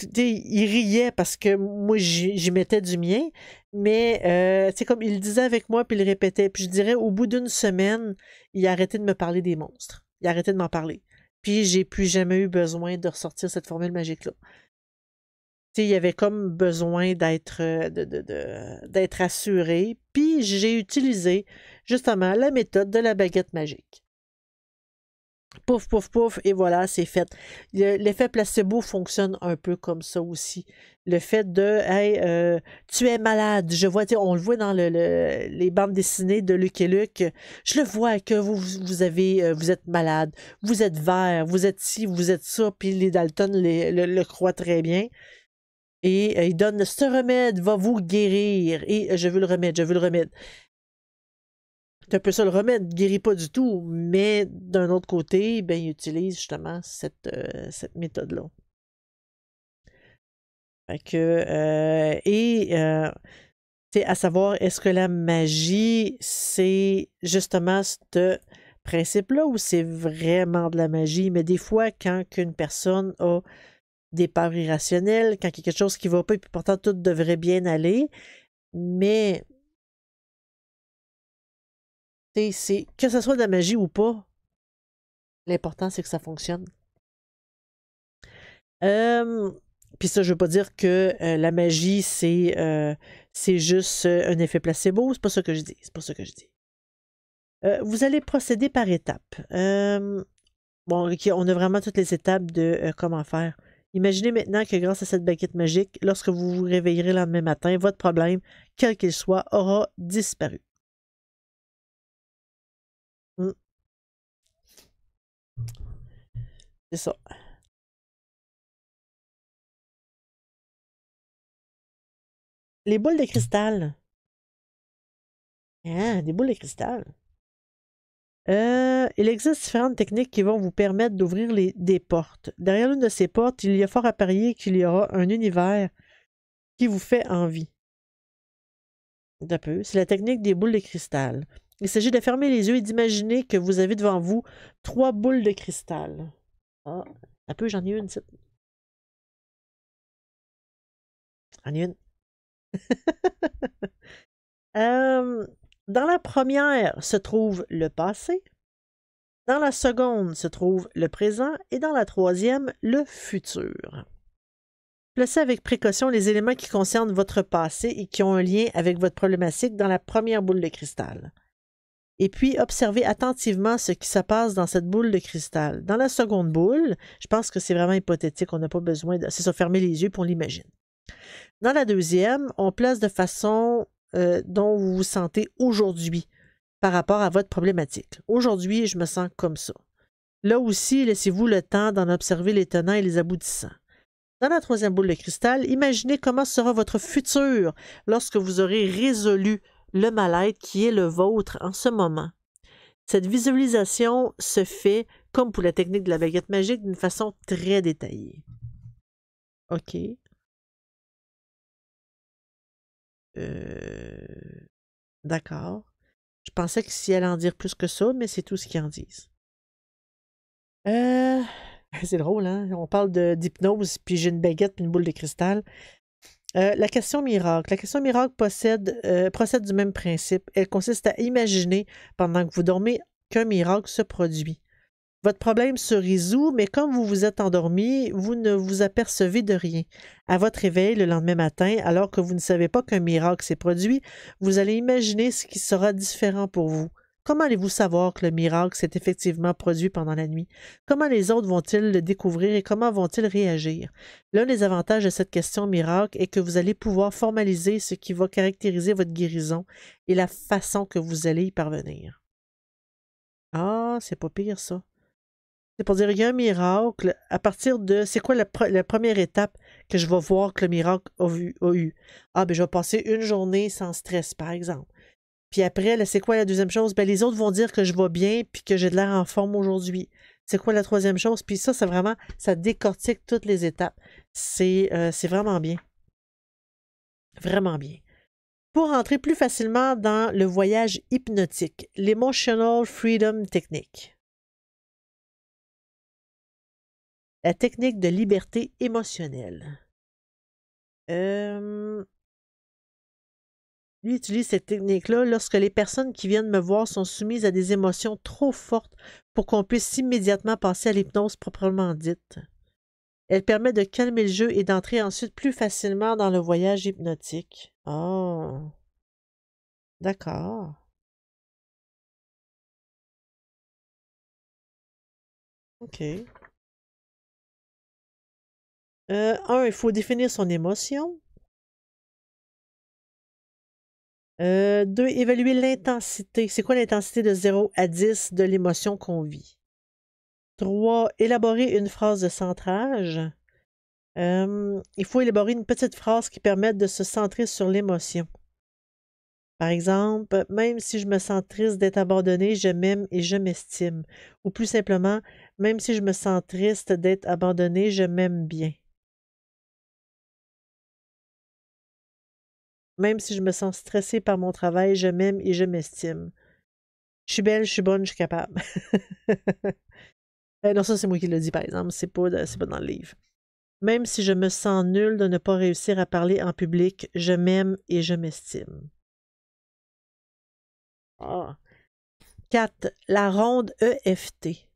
riait parce que moi, j'y mettais du mien, mais, tu sais, comme, il le disait avec moi, puis il le répétait. Puis je dirais, au bout d'une semaine, il a arrêté de me parler des monstres. Il a arrêté de m'en parler. Puis j'ai plus jamais eu besoin de ressortir cette formule magique-là. Tu sais, il y avait comme besoin d'être d'être assuré. Puis j'ai utilisé, justement, la méthode de la baguette magique. Pouf, pouf, pouf, et voilà, c'est fait. L'effet placebo fonctionne un peu comme ça aussi. Le fait de, hey, tu es malade. Je vois, on le voit dans les bandes dessinées de Lucky Luke. Je le vois que vous êtes malade, vous êtes vert, vous êtes ci, vous êtes ça, puis les Dalton le croient très bien. Et il donne ce remède va vous guérir. Et je veux le remède, je veux le remède. C'est un peu ça, le remède ne guérit pas du tout, mais d'un autre côté, ben, il utilise justement cette méthode-là. Fait que, à savoir, est-ce que la magie, c'est justement ce principe-là ou c'est vraiment de la magie? Mais des fois, quand une personne a des peurs irrationnelles, quand il y a quelque chose qui ne va pas, et puis pourtant tout devrait bien aller, mais Que ce soit de la magie ou pas, l'important, c'est que ça fonctionne. Puis ça, je veux pas dire que la magie, c'est juste un effet placebo. C'est pas ça que je dis. C'est pas ça que je dis. Vous allez procéder par étapes. Bon, OK, on a vraiment toutes les étapes de comment faire. Imaginez maintenant que grâce à cette baguette magique, lorsque vous vous réveillerez le lendemain matin, votre problème, quel qu'il soit, aura disparu. Hmm. C'est ça. Les boules de cristal. Ah, des boules de cristal. Il existe différentes techniques qui vont vous permettre d'ouvrir des portes. Derrière l'une de ces portes, il y a fort à parier qu'il y aura un univers qui vous fait envie. Un peu. C'est la technique des boules de cristal. Il s'agit de fermer les yeux et d'imaginer que vous avez devant vous 3 boules de cristal. Ah, un peu, j'en ai une. J'en ai une. Dans la première se trouve le passé. Dans la seconde se trouve le présent. Et dans la troisième, le futur. Placez avec précaution les éléments qui concernent votre passé et qui ont un lien avec votre problématique dans la première boule de cristal. Et puis, observez attentivement ce qui se passe dans cette boule de cristal. Dans la seconde boule, je pense que c'est vraiment hypothétique, on n'a pas besoin de... C'est ça, fermer les yeux puis on l'imagine. Dans la deuxième, on place de façon dont vous vous sentez aujourd'hui par rapport à votre problématique. Aujourd'hui, je me sens comme ça. Là aussi, laissez-vous le temps d'en observer les tenants et les aboutissants. Dans la troisième boule de cristal, imaginez comment sera votre futur lorsque vous aurez résolu le mal-être qui est le vôtre en ce moment. Cette visualisation se fait, comme pour la technique de la baguette magique, d'une façon très détaillée. OK. D'accord. Je pensais que s'il allait en dire plus que ça, mais c'est tout ce qu'ils en disent. C'est drôle, hein? On parle d'hypnose, puis j'ai une baguette puis une boule de cristal. La question miracle. La question miracle procède du même principe. Elle consiste à imaginer, pendant que vous dormez, qu'un miracle se produit. Votre problème se résout, mais comme vous vous êtes endormi, vous ne vous apercevez de rien. À votre réveil le lendemain matin, alors que vous ne savez pas qu'un miracle s'est produit, vous allez imaginer ce qui sera différent pour vous. Comment allez-vous savoir que le miracle s'est effectivement produit pendant la nuit? Comment les autres vont-ils le découvrir et comment vont-ils réagir? L'un des avantages de cette question miracle est que vous allez pouvoir formaliser ce qui va caractériser votre guérison et la façon que vous allez y parvenir. Ah, c'est pas pire ça. C'est pour dire, il y a un miracle, à partir de, c'est quoi la première étape que je vais voir que le miracle a eu? Ah, ben je vais passer une journée sans stress, par exemple. Puis après, c'est quoi la deuxième chose? Ben les autres vont dire que je vais bien puis que j'ai de l'air en forme aujourd'hui. C'est quoi la troisième chose? Puis ça, c'est vraiment, ça décortique toutes les étapes. C'est vraiment bien. Vraiment bien. Pour entrer plus facilement dans le voyage hypnotique, l'Emotional Freedom Technique. La technique de liberté émotionnelle. Lui utilise cette technique-là lorsque les personnes qui viennent me voir sont soumises à des émotions trop fortes pour qu'on puisse immédiatement passer à l'hypnose proprement dite. Elle permet de calmer le jeu et d'entrer ensuite plus facilement dans le voyage hypnotique. Oh, d'accord. OK. Il faut définir son émotion. 2, évaluer l'intensité. C'est quoi l'intensité de 0 à 10 de l'émotion qu'on vit? 3, élaborer une phrase de centrage. Il faut élaborer une petite phrase qui permette de se centrer sur l'émotion. Par exemple, même si je me sens triste d'être abandonné, je m'aime et je m'estime. Ou plus simplement, même si je me sens triste d'être abandonné, je m'aime bien. Même si je me sens stressée par mon travail, je m'aime et je m'estime. Je suis belle, je suis bonne, je suis capable. Non, ça, c'est moi qui le dis, par exemple. C'est pas dans le livre. Même si je me sens nulle de ne pas réussir à parler en public, je m'aime et je m'estime. Ah. 4. La ronde EFT.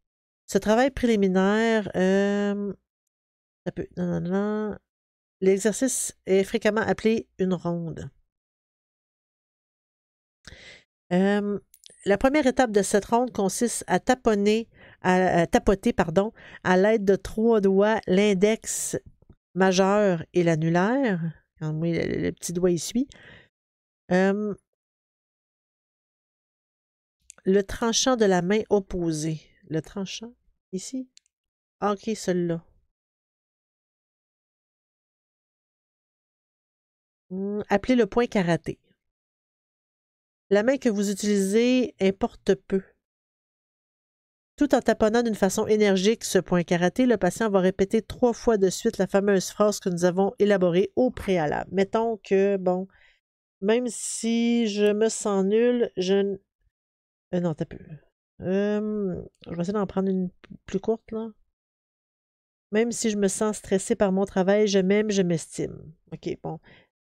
Ce travail préliminaire, ça peut, l'exercice est fréquemment appelé une ronde. La première étape de cette ronde consiste à tapoter, à l'aide de 3 doigts, l'index majeur et l'annulaire. Quand moi, le petit doigt y suit. Le tranchant de la main opposée. Le tranchant, ici? Ah, ok, celui-là. Appelez le point karaté. La main que vous utilisez importe peu. Tout en taponnant d'une façon énergique ce point karaté, le patient va répéter 3 fois de suite la fameuse phrase que nous avons élaborée au préalable. Mettons que, bon, même si je me sens nul, je... non, t'as peu. Je vais essayer d'en prendre une plus courte, là. Même si je me sens stressé par mon travail, je m'aime, je m'estime. OK, bon.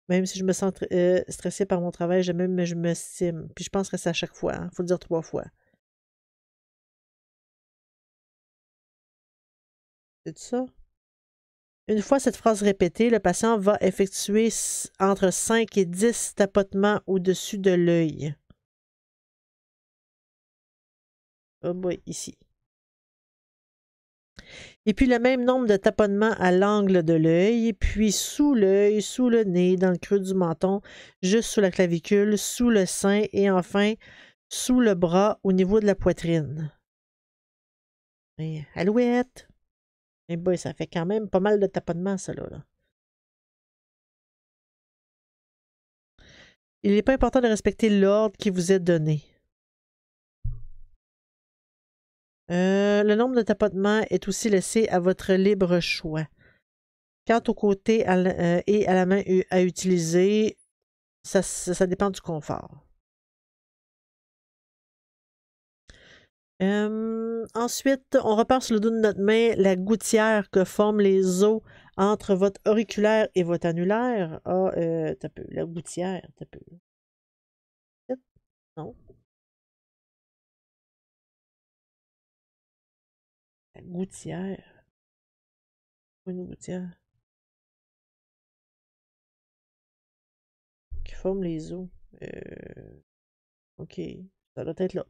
Même si je me sens stressé par mon travail, je m'aime, mais je m'estime. Puis je pense que c'est à chaque fois. Il faut le dire 3 fois. C'est ça? Une fois cette phrase répétée, le patient va effectuer entre 5 et 10 tapotements au-dessus de l'œil. Oh boy, ici. Et puis le même nombre de taponnements à l'angle de l'œil, puis sous l'œil, sous le nez, dans le creux du menton, juste sous la clavicule, sous le sein et enfin sous le bras au niveau de la poitrine. Et, alouette! Eh boy, ça fait quand même pas mal de taponnements, ça là. Il n'est pas important de respecter l'ordre qui vous est donné. Le nombre de tapotements est aussi laissé à votre libre choix. Quant au côté et à la main à utiliser, ça dépend du confort. Ensuite, on repart sur le dos de notre main la gouttière que forment les os entre votre auriculaire et votre annulaire. Ah, t'as peu. La gouttière, t'as peu. Non. La gouttière. Une gouttière. Qui forme les os. OK. Ça doit être là.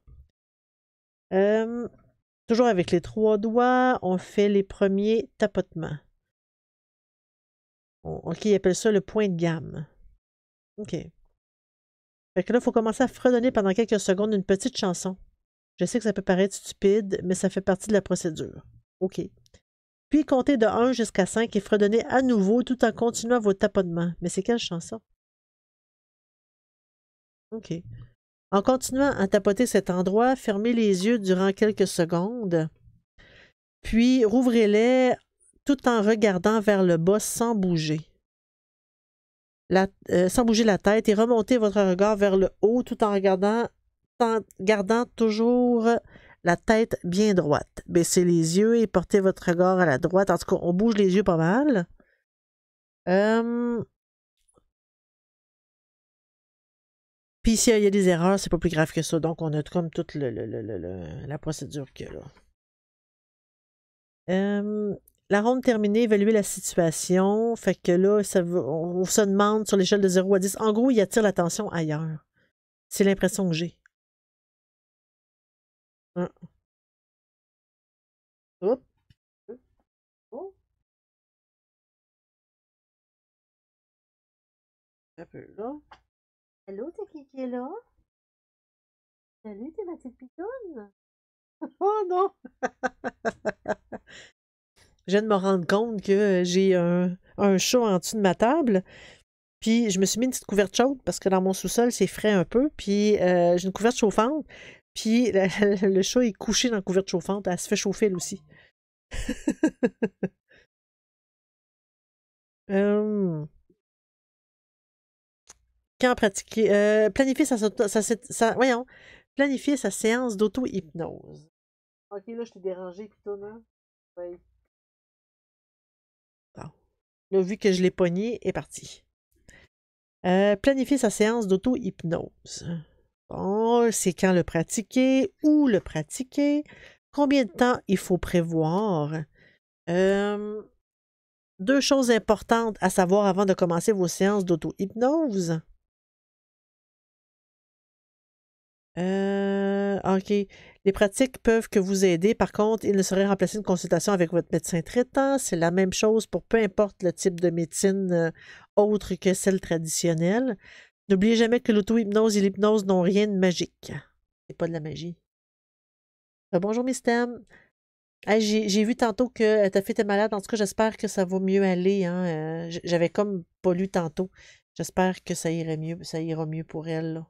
Toujours avec les 3 doigts, on fait les premiers tapotements. OK, il appelle ça le point de gamme. OK. Fait que là, il faut commencer à fredonner pendant quelques secondes une petite chanson. Je sais que ça peut paraître stupide, mais ça fait partie de la procédure. OK. Puis comptez de 1 jusqu'à 5 et fredonnez à nouveau tout en continuant vos tapotements. Mais c'est quelle chanson? OK. En continuant à tapoter cet endroit, fermez les yeux durant quelques secondes. Puis rouvrez-les tout en regardant vers le bas sans bouger. Sans bouger la tête et remontez votre regard vers le haut tout en gardant toujours la tête bien droite. Baissez les yeux et portez votre regard à la droite. En tout cas, on bouge les yeux pas mal. Puis s'il y a des erreurs, c'est pas plus grave que ça. Donc, on a comme toute la procédure qu'il y a là. La ronde terminée, évaluer la situation. Fait que là, on se demande sur l'échelle de 0 à 10. En gros, il attire l'attention ailleurs. C'est l'impression que j'ai. Hein. Oups. Oh. Un peu là. Allô, c'est qui est là? Salut, t'es ma petite pitoune? Oh non! Je viens de me rendre compte que j'ai un chat en dessous de ma table. Puis je me suis mis une petite couverte chaude parce que dans mon sous-sol, c'est frais un peu. Puis j'ai une couverte chauffante. Puis le chat est couché dans la couverte chauffante. Elle se fait chauffer elle aussi. Quand pratiquer? Planifier voyons. Planifier sa séance d'auto-hypnose. Ok, là, je t'ai dérangé, plutôt, non? Oui. Bon. Là, vu que je l'ai pogné, est parti. Planifier sa séance d'auto-hypnose. Bon, c'est quand le pratiquer, où le pratiquer, combien de temps il faut prévoir. Deux choses importantes à savoir avant de commencer vos séances d'auto-hypnose. OK. Les pratiques peuvent que vous aider. Par contre, il ne saurait remplacer une consultation avec votre médecin traitant. C'est la même chose pour peu importe le type de médecine autre que celle traditionnelle. N'oubliez jamais que l'auto-hypnose et l'hypnose n'ont rien de magique. C'est pas de la magie. Bonjour, Miss Tam. Hey, j'ai vu tantôt que ta fille était malade. En tout cas, j'espère que ça va mieux aller. Hein. J'avais comme pas lu tantôt. J'espère que ça irait mieux, ça ira mieux pour elle, là.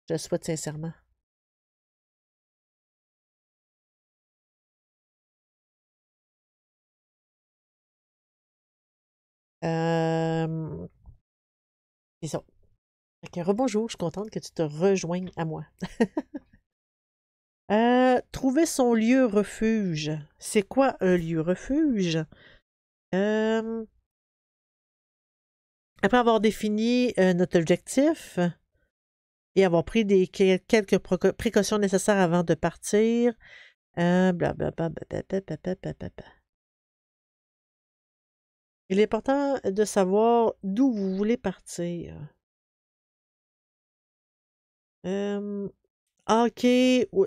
Je le souhaite sincèrement. Euh, c'est ça. Fait que rebonjour, je suis contente que tu te rejoignes à moi. Trouver son lieu refuge. C'est quoi un lieu refuge? Euh, Après avoir défini notre objectif et avoir pris quelques précautions nécessaires avant de partir, blablabla. Il est important de savoir d'où vous voulez partir. OK,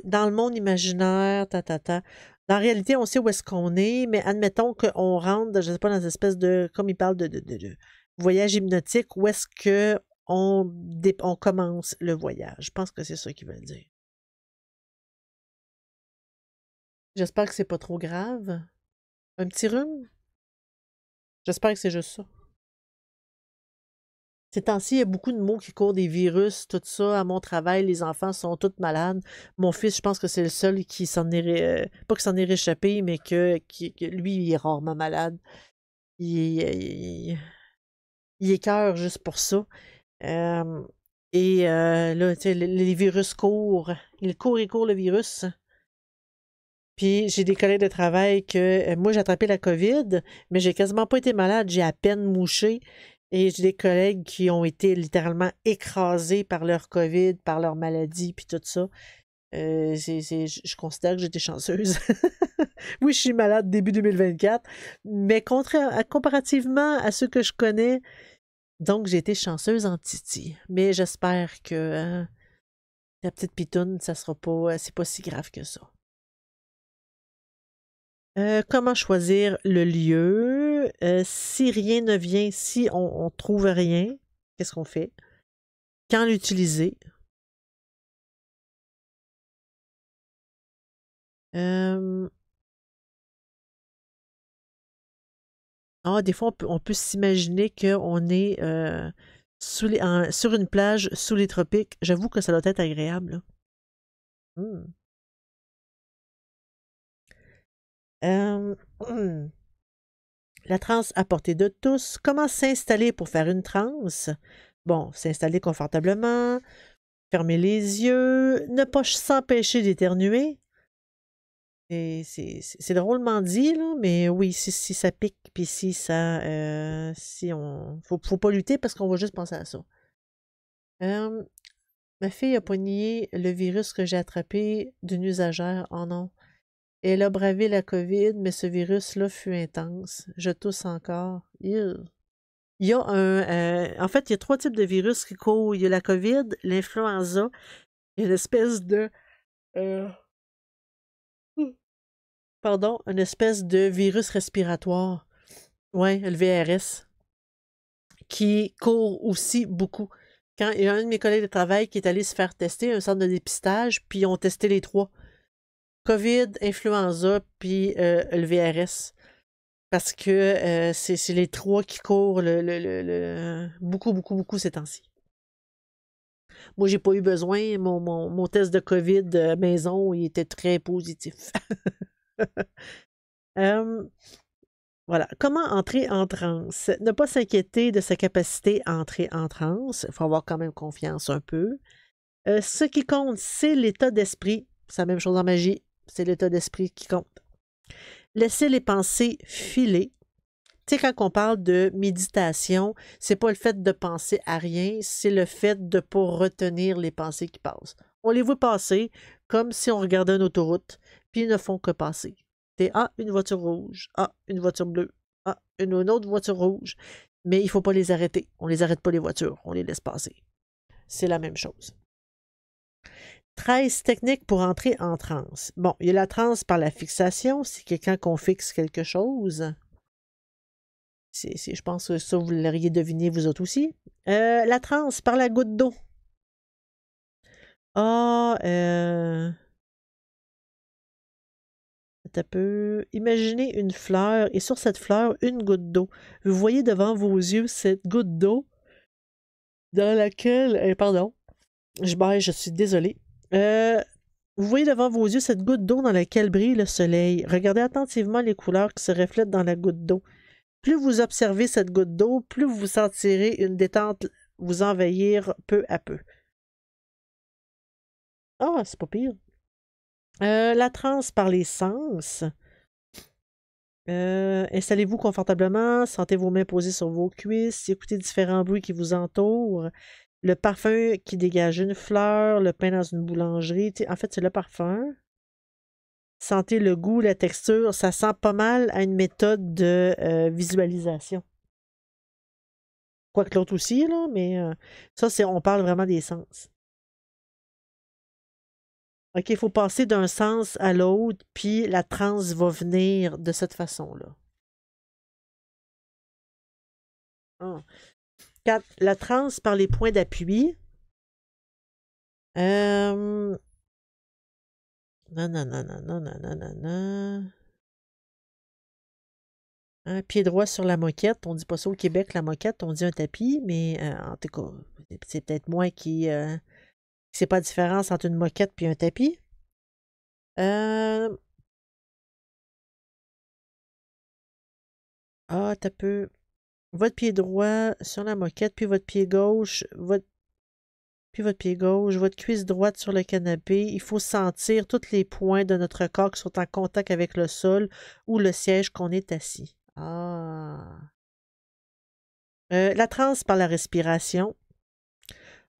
dans le monde imaginaire, ta. Dans la réalité, on sait où est-ce qu'on est, mais admettons qu'on rentre, je ne sais pas, dans une espèce de, comme il parle de voyage hypnotique, où est-ce que on commence le voyage. Je pense que c'est ça qu'il veut dire. J'espère que c'est pas trop grave. Un petit rhume? J'espère que c'est juste ça. Ces temps-ci, il y a beaucoup de mots qui courent, des virus, tout ça. À mon travail, les enfants sont tous malades. Mon fils, je pense que c'est le seul qui s'en est... pas qui s'en est réchappé, mais que lui, il est rarement malade. Il écœure juste pour ça. Là, tu sais, les virus courent. Il court, le virus. Puis j'ai des collègues de travail que moi j'ai attrapé la COVID, mais j'ai quasiment pas été malade, j'ai à peine mouché. Et j'ai des collègues qui ont été littéralement écrasés par leur COVID, par leur maladie, puis tout ça. Je considère que j'étais chanceuse. Oui, je suis malade début 2024, mais comparativement à ceux que je connais, donc j'ai été chanceuse en Titi. Mais j'espère que la petite pitoune, ça sera pas, c'est pas si grave que ça. Comment choisir le lieu? Si rien ne vient, si on trouve rien, qu'est-ce qu'on fait? Quand l'utiliser? Euh, des fois, on peut s'imaginer qu'on est sur une plage sous les tropiques. J'avoue que ça doit être agréable, là. Hmm. Euh, La transe à portée de tous. Comment s'installer pour faire une transe? Bon, s'installer confortablement, fermer les yeux, ne pas s'empêcher d'éternuer. C'est drôlement dit, là, mais oui, si ça pique, puis si ça... si on... Faut pas lutter parce qu'on va juste penser à ça. Euh, Ma fille a pogné le virus que j'ai attrapé d'une usagère. Oh non. Elle a bravé la COVID, mais ce virus-là fut intense. Je tousse encore. Ew. Il y a en fait, il y a trois types de virus qui courent. Il y a la COVID, l'influenza, il y a une espèce de... euh, pardon, une espèce de virus respiratoire. Ouais, le VRS, qui court aussi beaucoup. Quand il y a un de mes collègues de travail qui est allé se faire tester, un centre de dépistage, puis ils ont testé les trois. COVID, influenza, puis le VRS. Parce que c'est les trois qui courent beaucoup, beaucoup, beaucoup ces temps-ci. Moi, j'ai pas eu besoin. Mon test de COVID maison, il était très positif. Euh, voilà. Comment entrer en transe? Ne pas s'inquiéter de sa capacité à entrer en transe. Il faut avoir quand même confiance un peu. Ce qui compte, c'est l'état d'esprit. C'est la même chose en magie. C'est l'état d'esprit qui compte. Laissez les pensées filer. Tu sais, quand on parle de méditation, c'est pas le fait de penser à rien, c'est le fait de ne pas retenir les pensées qui passent. On les voit passer comme si on regardait une autoroute, puis ils ne font que passer. Une voiture rouge. Une voiture bleue. Une autre voiture rouge. Mais il ne faut pas les arrêter. On ne les arrête pas, les voitures. On les laisse passer. C'est la même chose. 13 techniques pour entrer en transe. Bon, il y a la transe par la fixation. C'est que quand on fixe quelque chose. Je pense que ça, vous l'auriez deviné vous autres aussi. La transe par la goutte d'eau. Imaginez une fleur et sur cette fleur, une goutte d'eau. Vous voyez devant vos yeux cette goutte d'eau dans laquelle... pardon, je suis désolée. Vous voyez devant vos yeux cette goutte d'eau dans laquelle brille le soleil. Regardez attentivement les couleurs qui se reflètent dans la goutte d'eau. Plus vous observez cette goutte d'eau, plus vous sentirez une détente vous envahir peu à peu. C'est pas pire. La transe par les sens. Installez-vous confortablement, sentez vos mains posées sur vos cuisses, écoutez différents bruits qui vous entourent, le parfum qui dégage une fleur, le pain dans une boulangerie. En fait, c'est le parfum. Sentez le goût, la texture. Ça sent pas mal à une méthode de visualisation. Quoique l'autre aussi, là, mais ça, on parle vraiment des sens. OK, il faut passer d'un sens à l'autre, puis la transe va venir de cette façon-là. 4. La transe par les points d'appui. Non. Un pied droit sur la moquette. On dit pas ça au Québec, la moquette, on dit un tapis, mais en tout cas, c'est peut-être moi qui sait pas la différence entre une moquette et un tapis. T'as peu. Votre pied droit sur la moquette, puis votre pied gauche, votre cuisse droite sur le canapé. Il faut sentir tous les points de notre corps qui sont en contact avec le sol ou le siège qu'on est assis. La transe par la respiration.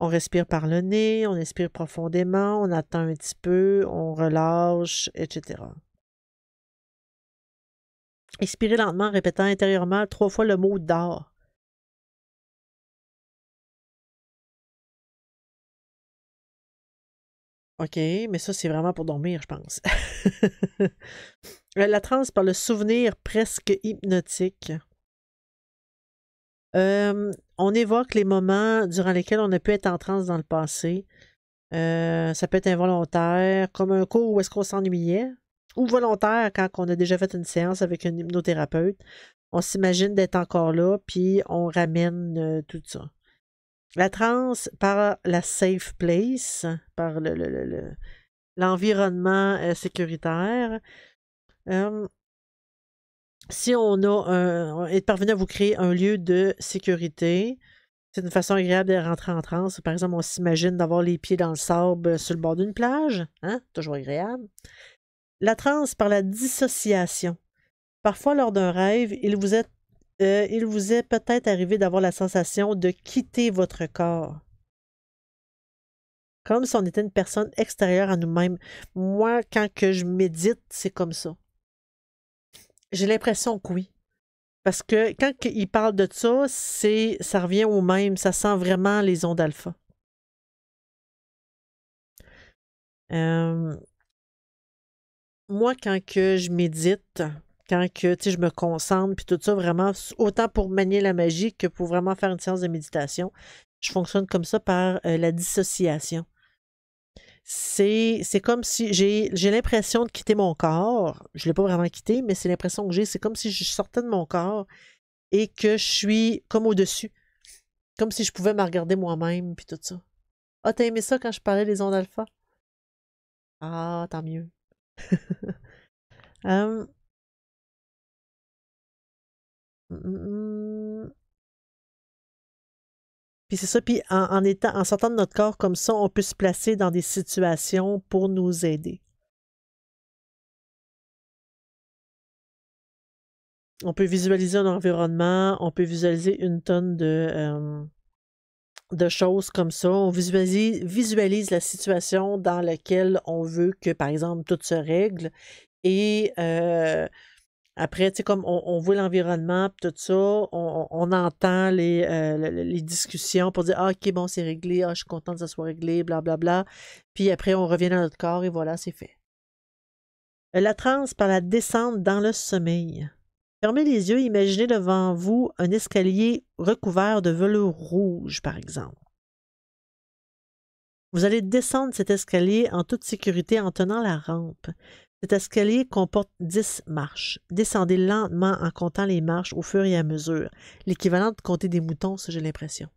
On respire par le nez, on inspire profondément, on attend un petit peu, on relâche, etc. Expirez lentement en répétant intérieurement 3 fois le mot dors. OK, mais ça, c'est vraiment pour dormir, je pense. La transe par le souvenir presque hypnotique. On évoque les moments durant lesquels on a pu être en transe dans le passé. Ça peut être involontaire, comme un cours où est-ce qu'on s'ennuyait, ou volontaire quand on a déjà fait une séance avec un hypnothérapeute. On s'imagine d'être encore là, puis on ramène tout ça. La transe par la safe place, par l'environnement sécuritaire. Si on est parvenu à vous créer un lieu de sécurité, c'est une façon agréable de rentrer en transe. Par exemple, on s'imagine d'avoir les pieds dans le sable sur le bord d'une plage. Toujours agréable. La transe par la dissociation. Parfois, lors d'un rêve, il vous est peut-être arrivé d'avoir la sensation de quitter votre corps. Comme si on était une personne extérieure à nous-mêmes. Moi, quand que je médite, c'est comme ça. J'ai l'impression que oui. Parce que quand il parle de ça, ça revient au même. Ça sent vraiment les ondes alpha. Moi, quand que je médite, quand que je me concentre, puis tout ça, vraiment, autant pour manier la magie que pour vraiment faire une séance de méditation, je fonctionne comme ça par la dissociation. C'est comme si j'ai l'impression de quitter mon corps. Je ne l'ai pas vraiment quitté, mais c'est l'impression que j'ai. C'est comme si je sortais de mon corps et que je suis comme au-dessus. Comme si je pouvais me regarder moi-même, puis tout ça. T'as aimé ça quand je parlais des ondes alpha? Tant mieux. Puis c'est ça, puis en sortant de notre corps comme ça, on peut se placer dans des situations pour nous aider. On peut visualiser un environnement, on peut visualiser une tonne de choses comme ça. On visualise la situation dans laquelle on veut que, par exemple, tout se règle. Et après, tu sais, comme on voit l'environnement, tout ça, on entend les discussions pour dire, ah, OK, bon, c'est réglé, ah, je suis contente que ça soit réglé, blablabla. Puis après, on revient dans notre corps et voilà, c'est fait. La transe par la descente dans le sommeil. Fermez les yeux, imaginez devant vous un escalier recouvert de velours rouge, par exemple. Vous allez descendre cet escalier en toute sécurité en tenant la rampe. Cet escalier comporte 10 marches. Descendez lentement en comptant les marches au fur et à mesure. L'équivalent de compter des moutons, ça j'ai l'impression.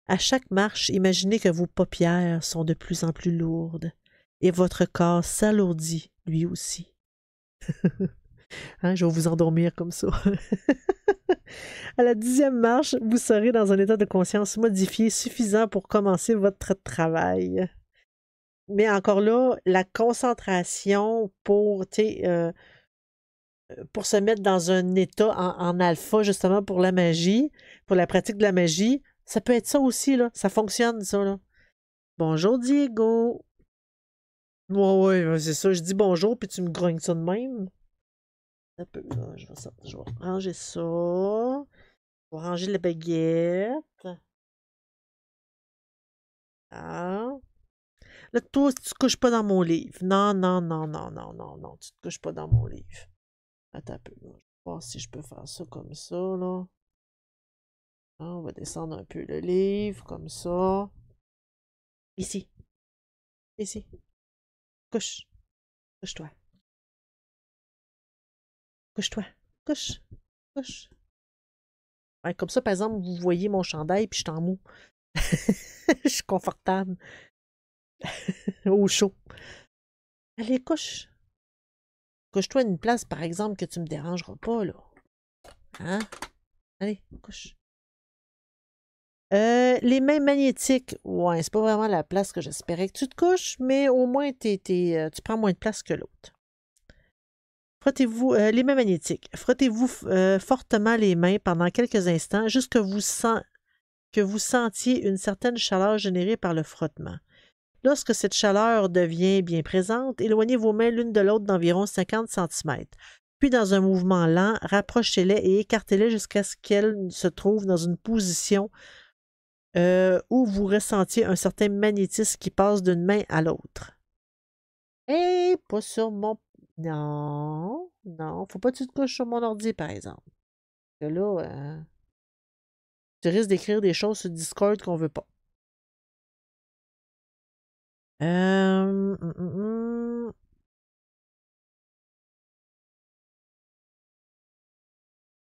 À chaque marche, imaginez que vos paupières sont de plus en plus lourdes et votre corps s'alourdit lui aussi. Hein, je vais vous endormir comme ça. À la 10e marche, vous serez dans un état de conscience modifié suffisant pour commencer votre travail. Mais encore là, la concentration pour se mettre dans un état en alpha, justement, pour la magie, pour la pratique de la magie, ça peut être ça aussi, là. Ça fonctionne, ça, là. Bonjour, Diego. Ouais, c'est ça. Je dis bonjour, puis tu me grognes ça de même. Un peu, là, je vais ranger ça. Je vais ranger la baguette. Ah. Là, toi, tu te couches pas dans mon livre. Non, non, non, non, non, non, non. Tu te couches pas dans mon livre. Attends un peu, là. Je vais voir si je peux faire ça comme ça, là. Ah, on va descendre un peu le livre, comme ça. Ici. Ici. Couche. Couche-toi. Couche-toi. Couche. Couche. Ouais, comme ça, par exemple, vous voyez mon chandail, puis je suis en mou. Je suis confortable. Au chaud. Allez, couche. Couche-toi à une place, par exemple, que tu me dérangeras pas, là. Hein? Allez, couche. Les mains magnétiques, ouais, c'est pas vraiment la place que j'espérais que tu te couches, mais au moins tu prends moins de place que l'autre. Frottez-vous, les mains magnétiques. Frottez-vous fortement les mains pendant quelques instants, juste que vous sentiez une certaine chaleur générée par le frottement. Lorsque cette chaleur devient bien présente, éloignez vos mains l'une de l'autre d'environ 50 cm. Puis, dans un mouvement lent, rapprochez-les et écartez-les jusqu'à ce qu'elles se trouvent dans une position où vous ressentiez un certain magnétisme qui passe d'une main à l'autre. Et pas sur mon... Non, non, faut pas que tu te couches sur mon ordi, par exemple. Parce que là, tu risques d'écrire des choses sur Discord qu'on veut pas.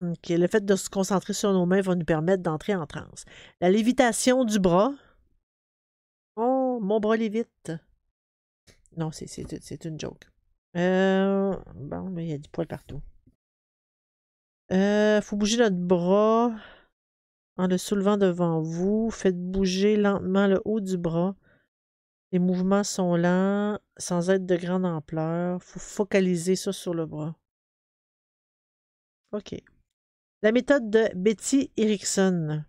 OK, le fait de se concentrer sur nos mains va nous permettre d'entrer en transe. La lévitation du bras. Oh, mon bras lévite. Non, c'est une joke. Bon, mais il y a du poil partout. Faut bouger notre bras en le soulevant devant vous. Faites bouger lentement le haut du bras. Les mouvements sont lents, sans être de grande ampleur. Faut focaliser ça sur le bras. OK. La méthode de Betty Erickson.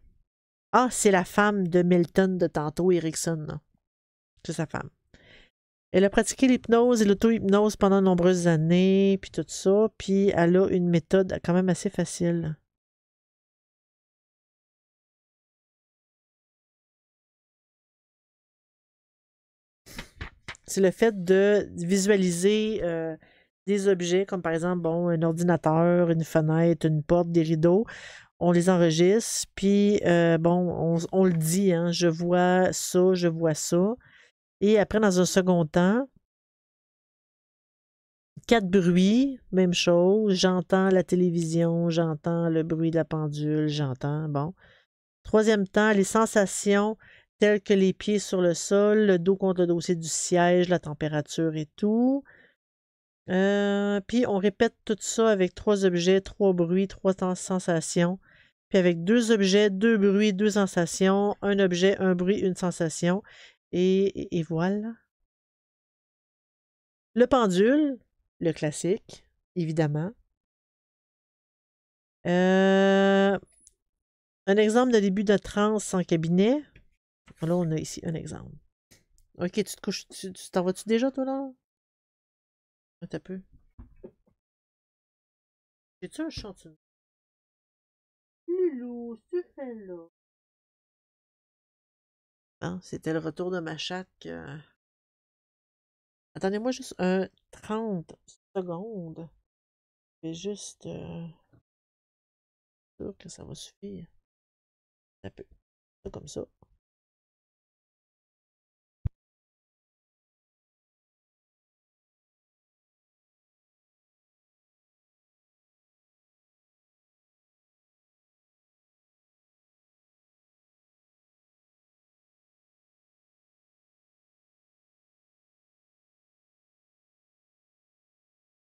Ah, c'est la femme de Milton de tantôt, Erickson. C'est sa femme. Elle a pratiqué l'hypnose et l'auto-hypnose pendant de nombreuses années, puis tout ça, puis elle a une méthode quand même assez facile. C'est le fait de visualiser des objets, comme par exemple, bon, un ordinateur, une fenêtre, une porte, des rideaux. On les enregistre, puis bon, on le dit, hein, je vois ça, je vois ça. Et après, dans un second temps, 4 bruits, même chose. J'entends la télévision, j'entends le bruit de la pendule, j'entends, bon. Troisième temps, les sensations telles que les pieds sur le sol, le dos contre le dossier du siège, la température et tout. Puis on répète tout ça avec 3 objets, 3 bruits, 3 sensations. Puis avec 2 objets, 2 bruits, 2 sensations, un objet, un bruit, une sensation. Et voilà. Le pendule, le classique, évidemment. Un exemple de début de transe en cabinet. Là, on a ici un exemple. Ok, tu te couches, tu t'en vas-tu déjà, toi, là? Un peu. J'ai-tu un chantier? Loulou, tu fais là? Ah, c'était le retour de ma chatte. Attendez-moi juste 30 secondes. Je vais juste sûr que ça va suffire. Un peu. Ça comme ça.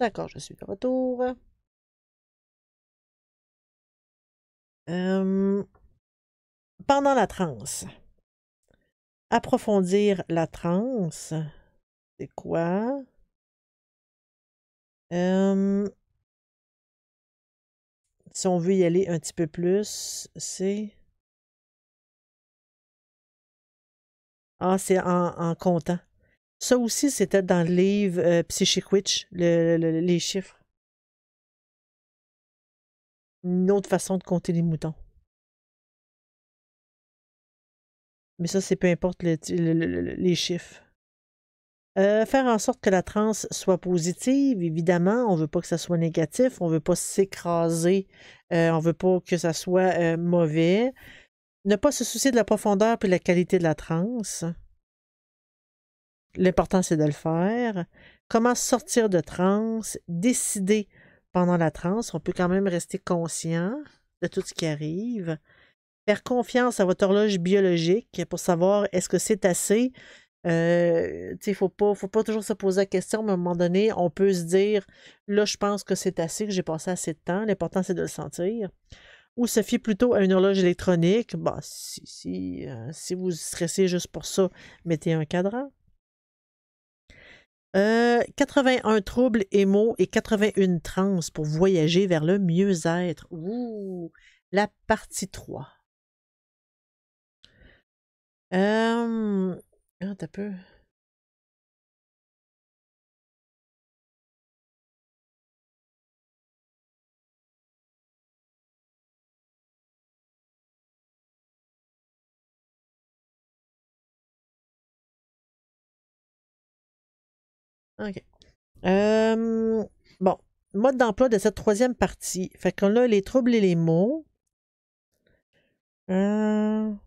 D'accord, je suis de retour. Pendant la transe. Approfondir la transe. C'est quoi? Si on veut y aller un petit peu plus, c'est... Ah, c'est en comptant. Ça aussi, c'était dans le livre Psychic Witch, les chiffres. Une autre façon de compter les moutons. Mais ça, c'est peu importe les chiffres. Faire en sorte que la transe soit positive, évidemment. On ne veut pas que ça soit négatif. On ne veut pas s'écraser. On ne veut pas que ça soit mauvais. Ne pas se soucier de la profondeur et de la qualité de la transe. L'important, c'est de le faire. Comment sortir de transe? Décider pendant la transe. On peut quand même rester conscient de tout ce qui arrive. Faire confiance à votre horloge biologique pour savoir est-ce que c'est assez. Il ne faut pas toujours se poser la question, mais à un moment donné, on peut se dire là, je pense que c'est assez, que j'ai passé assez de temps. L'important, c'est de le sentir. Ou se fier plutôt à une horloge électronique. Bah, si vous stressez juste pour ça, mettez un cadran. 81 troubles émo et 81 trans pour voyager vers le mieux-être. Ouh, la partie 3. T'as peu. OK. Bon, mode d'emploi de cette troisième partie. Fait qu'on a les troubles et les mots. On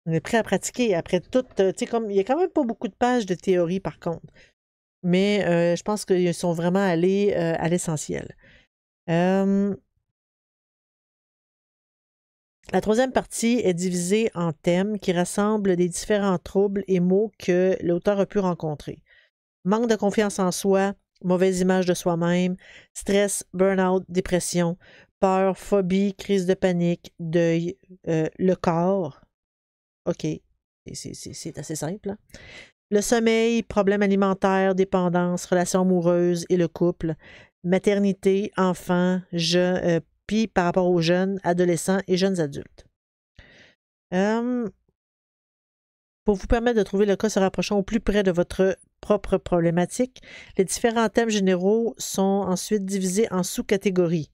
est prêt à pratiquer après tout. Tu sais, comme il y a quand même pas beaucoup de pages de théorie par contre. Mais je pense qu'ils sont vraiment allés à l'essentiel. La troisième partie est divisée en thèmes qui rassemblent des différents troubles et maux que l'auteur a pu rencontrer. Manque de confiance en soi, mauvaise image de soi-même, stress, burn-out, dépression, peur, phobie, crise de panique, deuil, le corps. OK, c'est assez simple. Hein? Le sommeil, problèmes alimentaires, dépendance, relations amoureuses et le couple, maternité, enfants, puis par rapport aux jeunes, adolescents et jeunes adultes. Pour vous permettre de trouver le cas se rapprochant au plus près de votre propre problématique, les différents thèmes généraux sont ensuite divisés en sous-catégories.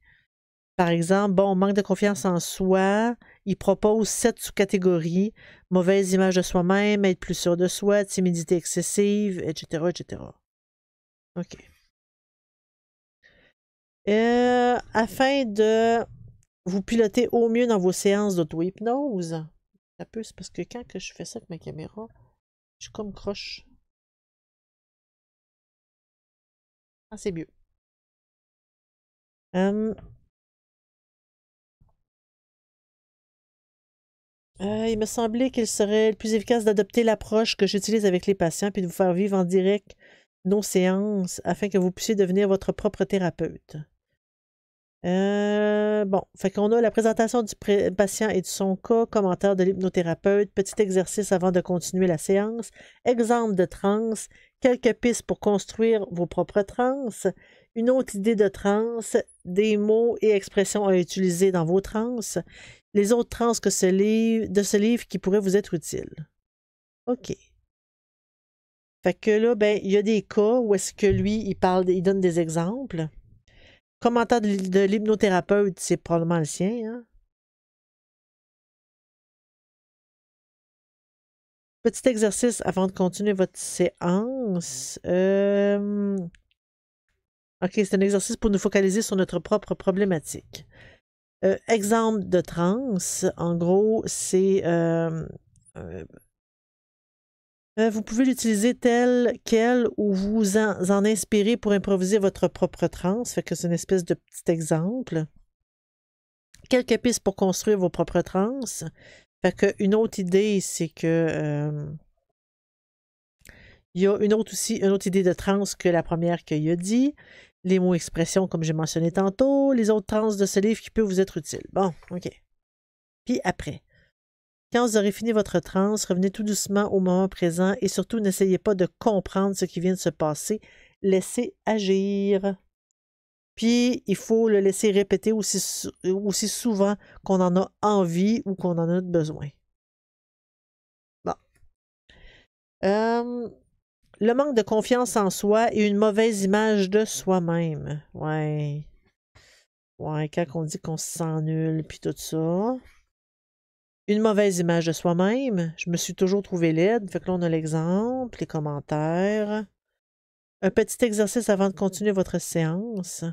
Par exemple, bon, manque de confiance en soi, il propose 7 sous-catégories, mauvaise image de soi-même, être plus sûr de soi, timidité excessive, etc., etc. OK. Afin de vous piloter au mieux dans vos séances d'auto-hypnose, ça peut, c'est parce que quand que je fais ça avec ma caméra, je suis comme croche. Ah, c'est mieux. Il me semblait qu'il serait le plus efficace d'adopter l'approche que j'utilise avec les patients puis de vous faire vivre en direct nos séances afin que vous puissiez devenir votre propre thérapeute. Bon, fait qu'on a la présentation du patient et de son cas, commentaire de l'hypnothérapeute, petit exercice avant de continuer la séance, exemple de transe, quelques pistes pour construire vos propres transes, Une autre idée de transe, des mots et expressions à utiliser dans vos transes, les autres transes de ce livre qui pourraient vous être utiles. OK. Fait que là, ben, il y a des cas où est-ce que lui, il donne des exemples. Commentaire de l'hypnothérapeute, c'est probablement le sien, hein? Petit exercice avant de continuer votre séance. OK, c'est un exercice pour nous focaliser sur notre propre problématique. Exemple de transe, en gros, c'est vous pouvez l'utiliser tel quel ou vous en inspirer pour improviser votre propre transe. Fait que c'est une espèce de petit exemple. Quelques pistes pour construire vos propres transes. Fait que une autre idée, c'est que il y a une autre idée de transe que la première qu'il a dit. Les mots expressions, comme j'ai mentionné tantôt. Les autres transes de ce livre qui peuvent vous être utiles. Bon, OK. Puis après. Quand vous aurez fini votre transe, revenez tout doucement au moment présent et surtout n'essayez pas de comprendre ce qui vient de se passer. Laissez agir. Puis, il faut le laisser répéter aussi souvent qu'on en a envie ou qu'on en a besoin. Bon. Le manque de confiance en soi et une mauvaise image de soi-même. Ouais. Ouais, quand on dit qu'on se sent nul, puis tout ça. Une mauvaise image de soi-même. Je me suis toujours trouvé laide. Fait que là, on a l'exemple, les commentaires. Un petit exercice avant de continuer votre séance.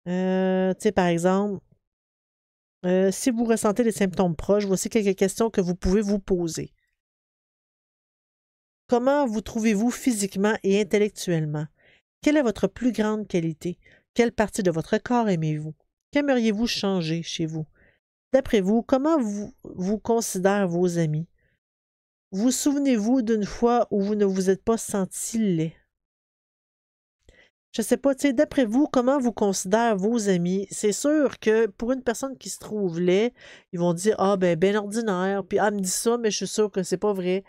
Tu sais, par exemple, si vous ressentez des symptômes proches, voici quelques questions que vous pouvez vous poser. Comment vous trouvez-vous physiquement et intellectuellement? Quelle est votre plus grande qualité? Quelle partie de votre corps aimez-vous? Qu'aimeriez-vous changer chez vous? D'après vous, comment vous considèrent vos amis? Vous souvenez-vous d'une fois où vous ne vous êtes pas senti laid? Je sais pas, tu sais, d'après vous, comment vous considèrent vos amis? C'est sûr que pour une personne qui se trouve laid, ils vont dire ah ben ordinaire, puis ah, elle me dit ça, mais je suis sûre que c'est pas vrai.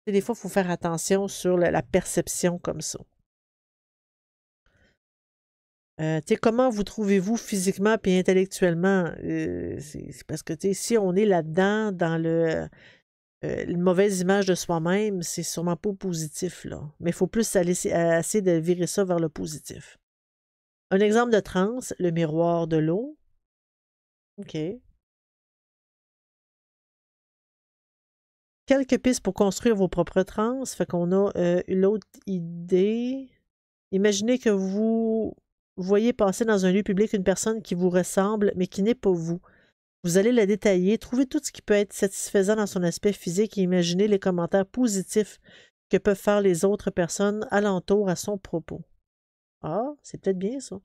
Et des fois, il faut faire attention sur la perception comme ça. Tu sais, comment vous trouvez-vous physiquement et intellectuellement? C'est parce que, tu sais, si on est là-dedans, dans une mauvaise image de soi-même, c'est sûrement pas positif, là. Mais il faut plus essayer de virer ça vers le positif. Un exemple de transe, le miroir de l'eau. OK. Quelques pistes pour construire vos propres trans. Fait qu'on a une autre idée. Imaginez que vous voyez passer dans un lieu public une personne qui vous ressemble, mais qui n'est pas vous. Vous allez la détailler, trouver tout ce qui peut être satisfaisant dans son aspect physique et imaginez les commentaires positifs que peuvent faire les autres personnes alentour à son propos. Ah, c'est peut-être bien ça.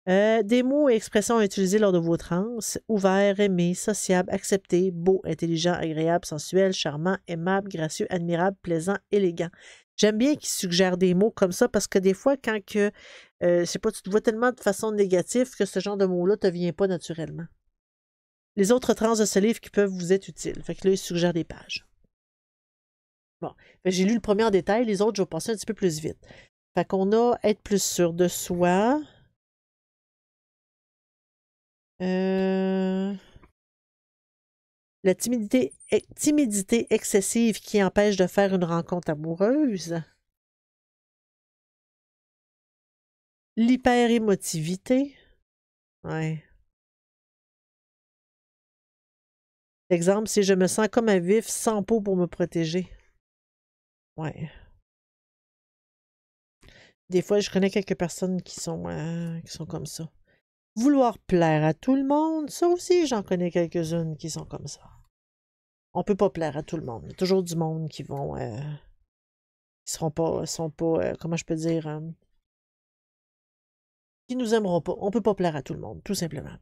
Des mots et expressions à utiliser lors de vos trans. Ouvert, aimé, sociable, accepté, beau, intelligent, agréable, sensuel, charmant, aimable, gracieux, admirable, plaisant, élégant. J'aime bien qu'ils suggèrent des mots comme ça parce que des fois, quand que, je sais pas, tu te vois tellement de façon négative que ce genre de mots-là ne te vient pas naturellement. Les autres trans de ce livre qui peuvent vous être utiles. Fait que là, ils suggèrent des pages. Bon, j'ai lu le premier en détail, les autres, je vais passer un petit peu plus vite. Fait qu'on a être plus sûr de soi. La timidité excessive qui empêche de faire une rencontre amoureuse. L'hyperémotivité. Ouais. Exemple, si je me sens comme un vif sans peau pour me protéger. Ouais. Des fois, je connais quelques personnes qui sont comme ça. Vouloir plaire à tout le monde, ça aussi, j'en connais quelques-unes qui sont comme ça. On peut pas plaire à tout le monde. Il y a toujours du monde qui sont pas, comment je peux dire, qui nous aimeront pas. On peut pas plaire à tout le monde, tout simplement.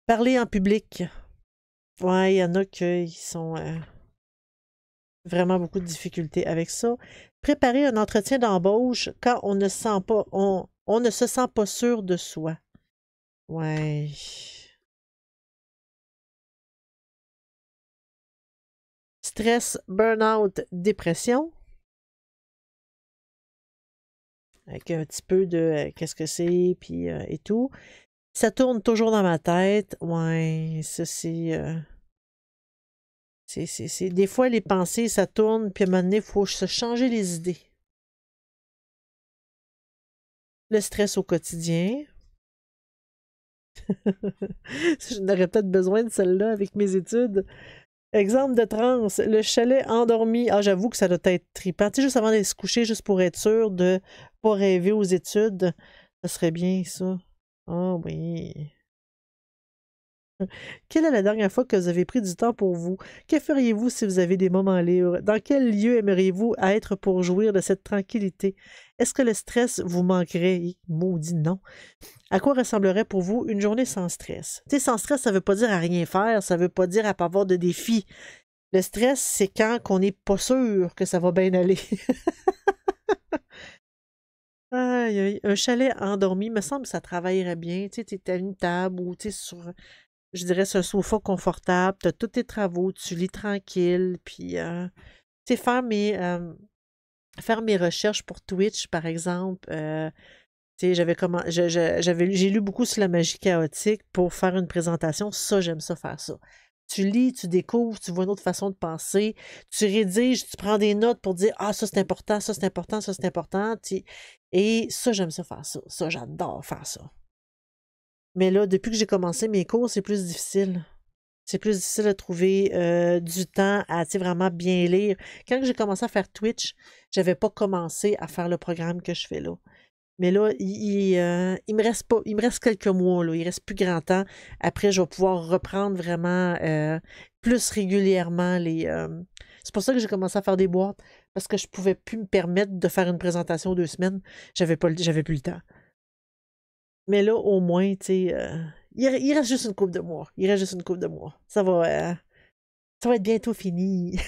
Parler en public. Ouais, il y en a qui sont vraiment beaucoup de difficultés avec ça. Préparer un entretien d'embauche quand on ne sent pas, on ne se sent pas sûr de soi. Ouais. Stress, burn-out, dépression. avec un petit peu de qu'est-ce que c'est, puis et tout. Ça tourne toujours dans ma tête. Ouais, ça des fois, les pensées, ça tourne, puis à un moment donné, il faut se changer les idées. Le stress au quotidien. Je n'aurais peut-être besoin de celle-là avec mes études. Exemple de transe, le chalet endormi. Ah, j'avoue que ça doit être trippant. Tu sais, juste avant d'aller se coucher, juste pour être sûr de pas rêver aux études. Ça serait bien, ça. Ah oui. Quelle est la dernière fois que vous avez pris du temps pour vous? Que feriez-vous si vous avez des moments libres? Dans quel lieu aimeriez-vous être pour jouir de cette tranquillité? Est-ce que le stress vous manquerait? Maudit non. À quoi ressemblerait pour vous une journée sans stress? Tu sais, sans stress, ça veut pas dire à rien faire, ça veut pas dire à pas avoir de défis. Le stress, c'est quand on n'est pas sûr que ça va bien aller. Aïe, aïe, un chalet endormi, me semble que ça travaillerait bien. Tu sais, tu es à une table ou tu es sur, je dirais, sur un sofa confortable, tu as tous tes travaux, tu lis tranquille, puis tu sais, faire mes recherches pour Twitch, par exemple. Tu sais, j'ai lu beaucoup sur la magie chaotique pour faire une présentation. Ça, j'aime ça faire ça. Tu lis, tu découvres, tu vois une autre façon de penser, tu rédiges, tu prends des notes pour dire ah, ça c'est important, ça c'est important, ça c'est important. Et ça, j'aime ça faire ça. Ça, j'adore faire ça. Mais là, depuis que j'ai commencé mes cours, c'est plus difficile. C'est plus difficile de trouver du temps à vraiment bien lire. Quand j'ai commencé à faire Twitch, j'avais pas commencé à faire le programme que je fais là. Mais là, il me reste pas, il me reste quelques mois, là. Il reste plus grand temps. Après, je vais pouvoir reprendre vraiment plus régulièrement les. C'est pour ça que j'ai commencé à faire des boîtes, parce que je pouvais plus me permettre de faire une présentation 2 semaines. J'avais plus le temps. Mais là, au moins, tu sais, il reste juste une couple de mois. Il reste juste une couple de mois. Ça va être bientôt fini.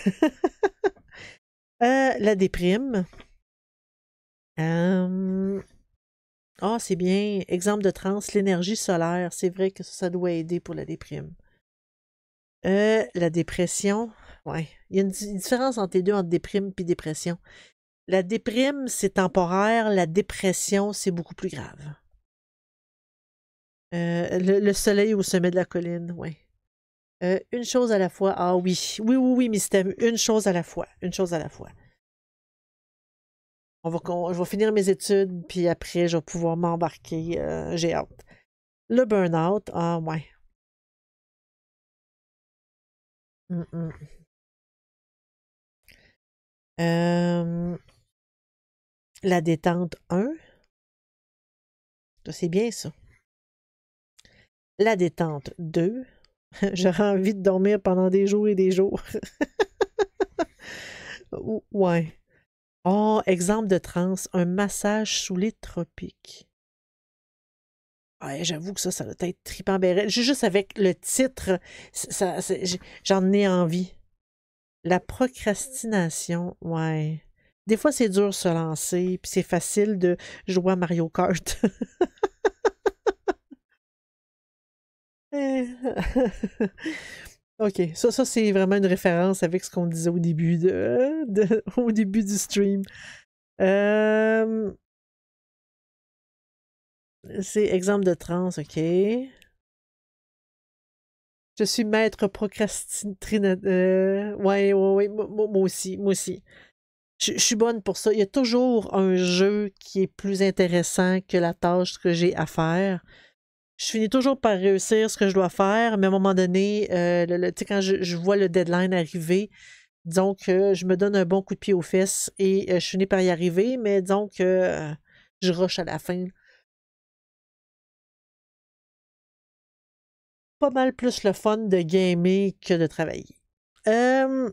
La déprime. Ah, c'est bien. Exemple de transe, l'énergie solaire. C'est vrai que ça doit aider pour la déprime. La dépression. Ouais. Il y a une différence entre les deux, entre déprime et dépression. La déprime, c'est temporaire. La dépression, c'est beaucoup plus grave. Le soleil au sommet de la colline, ouais. Une chose à la fois. Ah oui. Oui, oui, oui, mais c'était une chose à la fois. Une chose à la fois. Je vais finir mes études, puis après, je vais pouvoir m'embarquer. J'ai hâte. Le burn-out, ah ouais. Mm, mm. La détente 1, c'est bien ça. La détente 2, j'aurais envie de dormir pendant des jours et des jours. Ouais. Oh, exemple de transe, un massage sous les tropiques. Ouais, j'avoue que ça doit être trippant. Juste avec le titre, j'en ai envie. La procrastination, ouais. Des fois, c'est dur de se lancer, puis c'est facile de jouer à Mario Kart. OK, ça c'est vraiment une référence avec ce qu'on disait au début au début du stream. C'est exemple de trans, OK. Je suis maître procrastinateur. Ouais, ouais, ouais, moi aussi, moi aussi. Je suis bonne pour ça. Il y a toujours un jeu qui est plus intéressant que la tâche que j'ai à faire. Je finis toujours par réussir ce que je dois faire, mais à un moment donné, tu sais, quand je vois le deadline arriver, disons que je me donne un bon coup de pied aux fesses et je finis par y arriver, mais disons que je rush à la fin. Pas mal plus le fun de gamer que de travailler. Euh,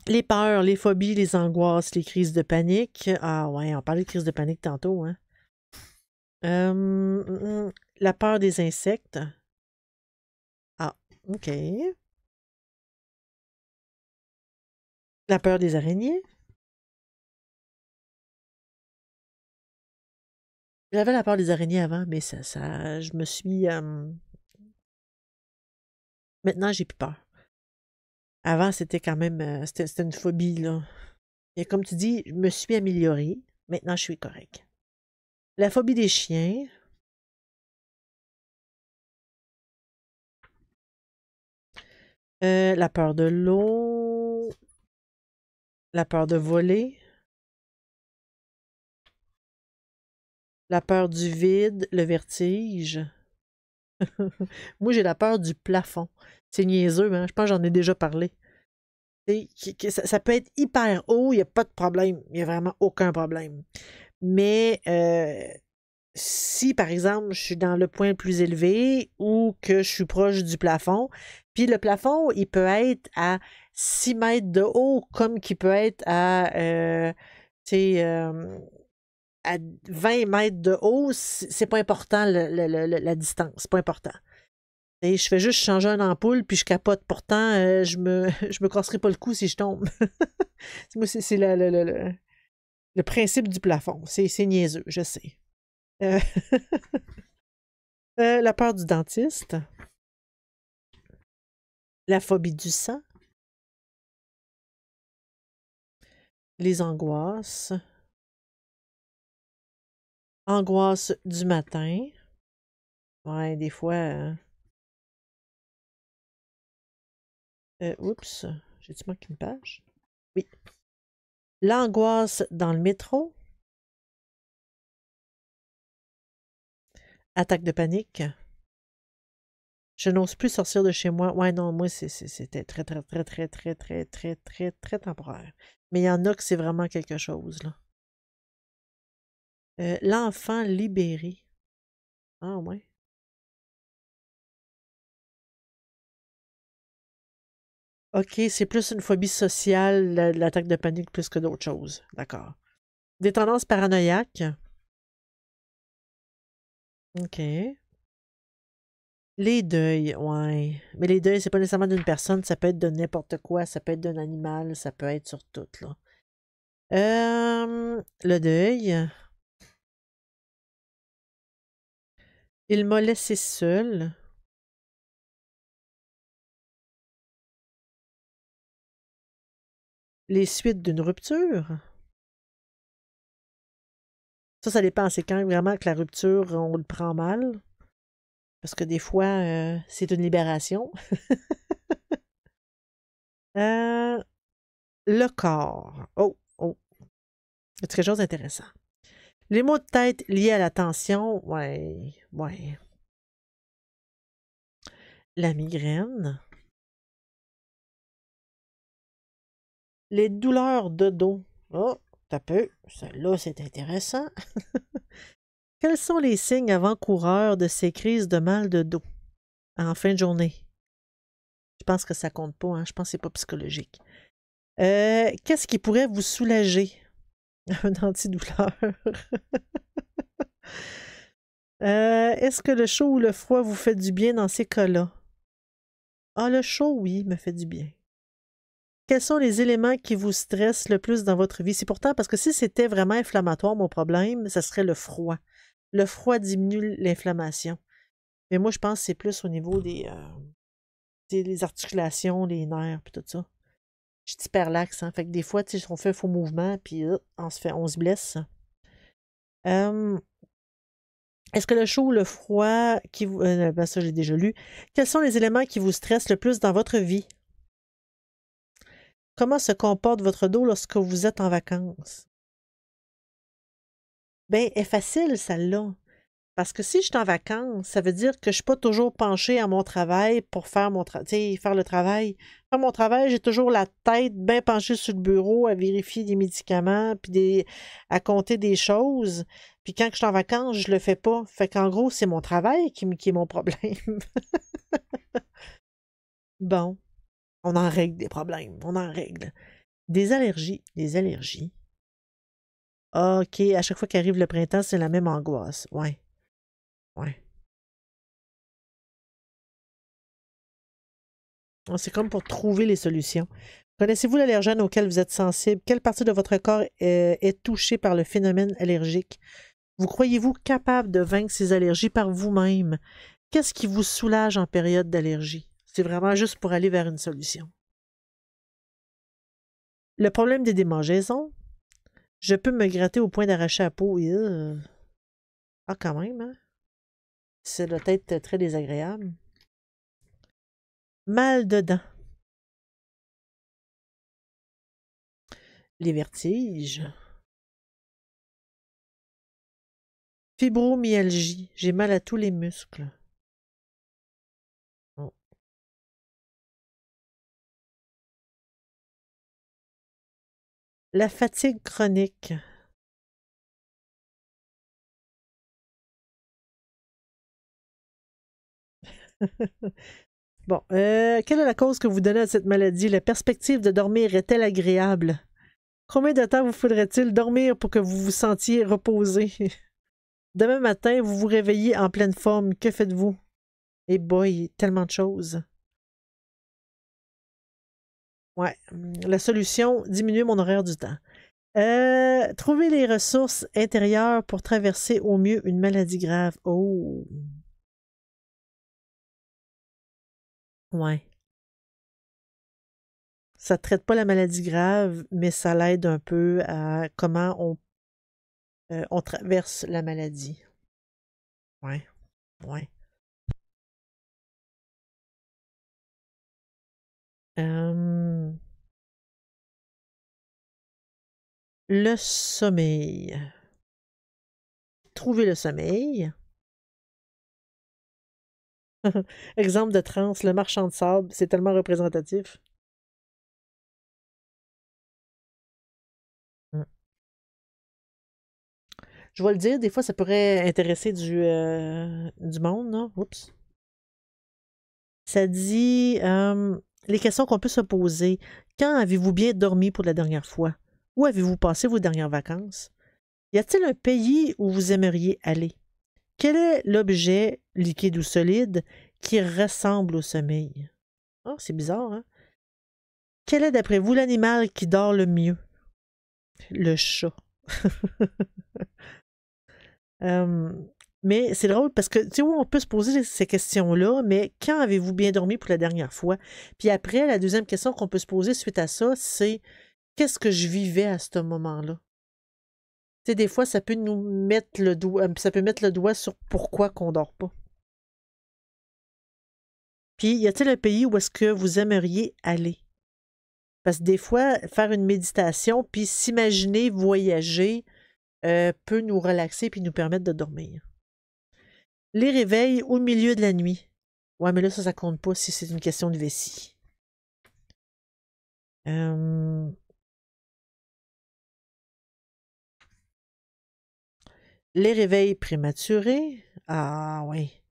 les peurs, les phobies, les angoisses, les crises de panique. Ah ouais, on parlait de crise de panique tantôt, hein. La peur des insectes. Ah, OK. La peur des araignées. J'avais la peur des araignées avant, mais je me suis. Maintenant, j'ai plus peur. Avant, c'était quand même. C'était une phobie, là. Et comme tu dis, je me suis améliorée. Maintenant, je suis correcte. La phobie des chiens. La peur de l'eau. La peur de voler. La peur du vide, le vertige. Moi, j'ai la peur du plafond. C'est niaiseux, hein? Je pense que j'en ai déjà parlé. Ça peut être hyper haut, il n'y a pas de problème. Il n'y a vraiment aucun problème. Mais si, par exemple, je suis dans le point le plus élevé ou que je suis proche du plafond, puis le plafond, il peut être à 6 mètres de haut, comme qu'il peut être à 20 mètres de haut, c'est pas important la distance, c'est pas important. Et je fais juste changer une ampoule, puis je capote. Pourtant, je me casserai pas le cou si je tombe. Moi, c'est le principe du plafond. C'est niaiseux, je sais. Euh, la peur du dentiste. La phobie du sang. Les angoisses. Angoisse du matin. Ouais, des fois. Oups, j'ai-tu manqué une page? Oui. L'angoisse dans le métro. Attaque de panique. Je n'ose plus sortir de chez moi. Ouais, non, moi, c'était très, très, très, très, très, très, très, très, très temporaire. Mais il y en a que c'est vraiment quelque chose, là. L'enfant libéré. Ah, ouais. OK, c'est plus une phobie sociale, l'attaque de panique, plus que d'autres choses. D'accord. Des tendances paranoïaques. OK. Les deuils, ouais. Mais les deuils, c'est pas nécessairement d'une personne, ça peut être de n'importe quoi, ça peut être d'un animal, ça peut être sur tout, là. Le deuil. Il m'a laissé seul. Les suites d'une rupture. Ça dépend. C'est quand vraiment que la rupture, on le prend mal. Parce que des fois, c'est une libération. Euh, le corps. Oh, oh. C'est quelque chose d'intéressant. Les maux de tête liés à la tension. Ouais, ouais. La migraine. Les douleurs de dos. Oh, t'as peu. Celle-là, c'est intéressant. Quels sont les signes avant-coureurs de ces crises de mal de dos en fin de journée? Je pense que ça compte pas, hein? Je pense que c'est pas psychologique. Qu'est-ce qui pourrait vous soulager? Un antidouleur. Est-ce que le chaud ou le froid vous fait du bien dans ces cas-là? Ah, le chaud, oui, me fait du bien. Quels sont les éléments qui vous stressent le plus dans votre vie? C'est pourtant parce que si c'était vraiment inflammatoire, mon problème, ça serait le froid. Le froid diminue l'inflammation. Mais moi, je pense que c'est plus au niveau des articulations, les nerfs, puis tout ça. Je suis hyperlaxe, hein. Fait que des fois, tu sais, on fait un faux mouvement, puis on se blesse. Euh, Est-ce que le chaud ou le froid qui vous. Ben ça, j'ai déjà lu. Quels sont les éléments qui vous stressent le plus dans votre vie? Comment se comporte votre dos lorsque vous êtes en vacances? Ben, elle est facile, celle-là. Parce que si je suis en vacances, ça veut dire que je ne suis pas toujours penchée à mon travail pour faire faire le travail. Faire mon travail, j'ai toujours la tête bien penchée sur le bureau à vérifier des médicaments, puis à compter des choses. Puis quand je suis en vacances, je le fais pas. Fait qu'en gros, c'est mon travail qui est mon problème. Bon, on en règle des problèmes. On en règle. Des allergies. Des allergies. OK, à chaque fois qu'arrive le printemps, c'est la même angoisse. Ouais, ouais. C'est comme pour trouver les solutions. Connaissez-vous l'allergène auquel vous êtes sensible? Quelle partie de votre corps est touchée par le phénomène allergique? Vous croyez-vous capable de vaincre ces allergies par vous-même? Qu'est-ce qui vous soulage en période d'allergie? C'est vraiment juste pour aller vers une solution. Le problème des démangeaisons, je peux me gratter au point d'arracher la peau. Ah, quand même, hein? Ça doit être très désagréable. Mal de dents. Les vertiges. Fibromyalgie. J'ai mal à tous les muscles. Oh. La fatigue chronique. Bon, quelle est la cause que vous donnez à cette maladie? La perspective de dormir est-elle agréable? Combien de temps vous faudrait-il dormir pour que vous vous sentiez reposé? Demain matin, vous vous réveillez en pleine forme. Que faites-vous? Eh boy, tellement de choses. Ouais, la solution, diminuer mon horaire du temps. Trouver les ressources intérieures pour traverser au mieux une maladie grave. Oh, ouais. Ça ne traite pas la maladie grave, mais ça l'aide un peu à comment on traverse la maladie. Ouais, ouais. Euh, le sommeil. Trouver le sommeil. Exemple de transe, le marchand de sable, c'est tellement représentatif. Mm. Je vais le dire, des fois, ça pourrait intéresser du monde, là. Oups. Ça dit les questions qu'on peut se poser. Quand avez-vous bien dormi pour la dernière fois? Où avez-vous passé vos dernières vacances? Y a-t-il un pays où vous aimeriez aller? Quel est l'objet, liquide ou solide, qui ressemble au sommeil? Oh, c'est bizarre, hein? Quel est, d'après vous, l'animal qui dort le mieux? Le chat. Euh, mais c'est drôle parce que, tu sais, on peut se poser ces questions-là, mais quand avez-vous bien dormi pour la dernière fois? Puis après, la deuxième question qu'on peut se poser suite à ça, c'est qu'est-ce que je vivais à ce moment-là? Tu sais, des fois, ça peut nous mettre le doigt, ça peut mettre le doigt sur pourquoi qu'on dort pas. Puis, y a-t-il un pays où est-ce que vous aimeriez aller? Parce que des fois, faire une méditation, puis s'imaginer voyager, peut nous relaxer puis nous permettre de dormir. Les réveils au milieu de la nuit. Ouais, mais là, ça compte pas si c'est une question de vessie. Euh, les réveils prématurés. Ah, oui.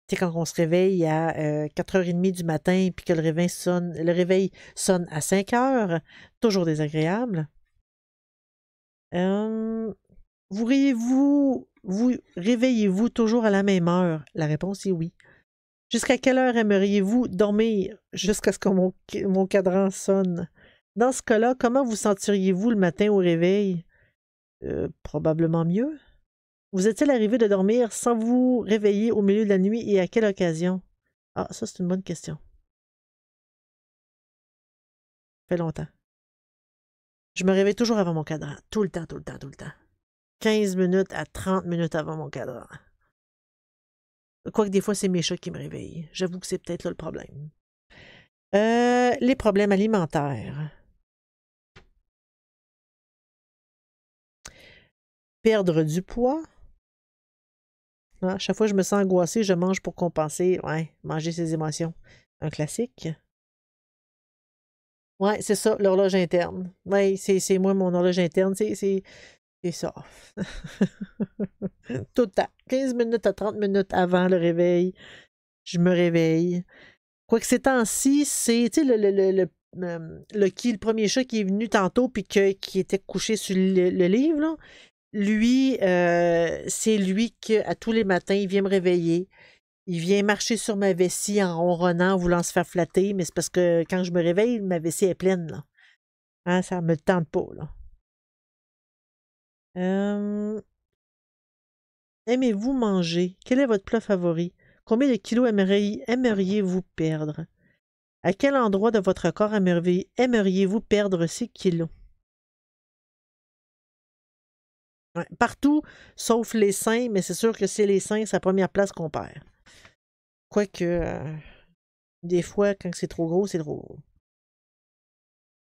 Tu sais, quand on se réveille à 4h30 du matin puis que le réveil sonne à 5h, toujours désagréable. Euh, vous réveillez-vous toujours à la même heure? La réponse est oui. Jusqu'à quelle heure aimeriez-vous dormir jusqu'à ce que mon cadran sonne? Dans ce cas-là, comment vous sentiriez-vous le matin au réveil? Probablement mieux. Vous est-il arrivé de dormir sans vous réveiller au milieu de la nuit et à quelle occasion? Ah, ça, c'est une bonne question. Ça fait longtemps. Je me réveille toujours avant mon cadran. Tout le temps, tout le temps, tout le temps. 15 minutes à 30 minutes avant mon cadran. Quoique des fois, c'est mes chats qui me réveillent. J'avoue que c'est peut-être là le problème. Les problèmes alimentaires. Perdre du poids. Ah, à chaque fois que je me sens angoissée, je mange pour compenser. Ouais, manger ses émotions. Un classique. Ouais, c'est ça, l'horloge interne. Ouais, c'est moi, mon horloge interne. C'est ça. Tout le temps. 15 minutes à 30 minutes avant le réveil, je me réveille. Quoique ces temps-ci, c'est, tu sais, le premier chat qui est venu tantôt puis qui était couché sur le livre, là, lui, c'est lui qui, à tous les matins, il vient me réveiller. Il vient marcher sur ma vessie en ronronnant, en voulant se faire flatter, mais c'est parce que quand je me réveille, ma vessie est pleine, là. Hein, ça me tente pas, là. Euh, aimez-vous manger? Quel est votre plat favori? Combien de kilos aimeriez-vous perdre? À quel endroit de votre corps aimeriez-vous perdre ces kilos? Ouais, partout, sauf les seins, mais c'est sûr que c'est les seins, c'est la première place qu'on perd. Quoique, des fois, quand c'est trop gros, c'est trop gros.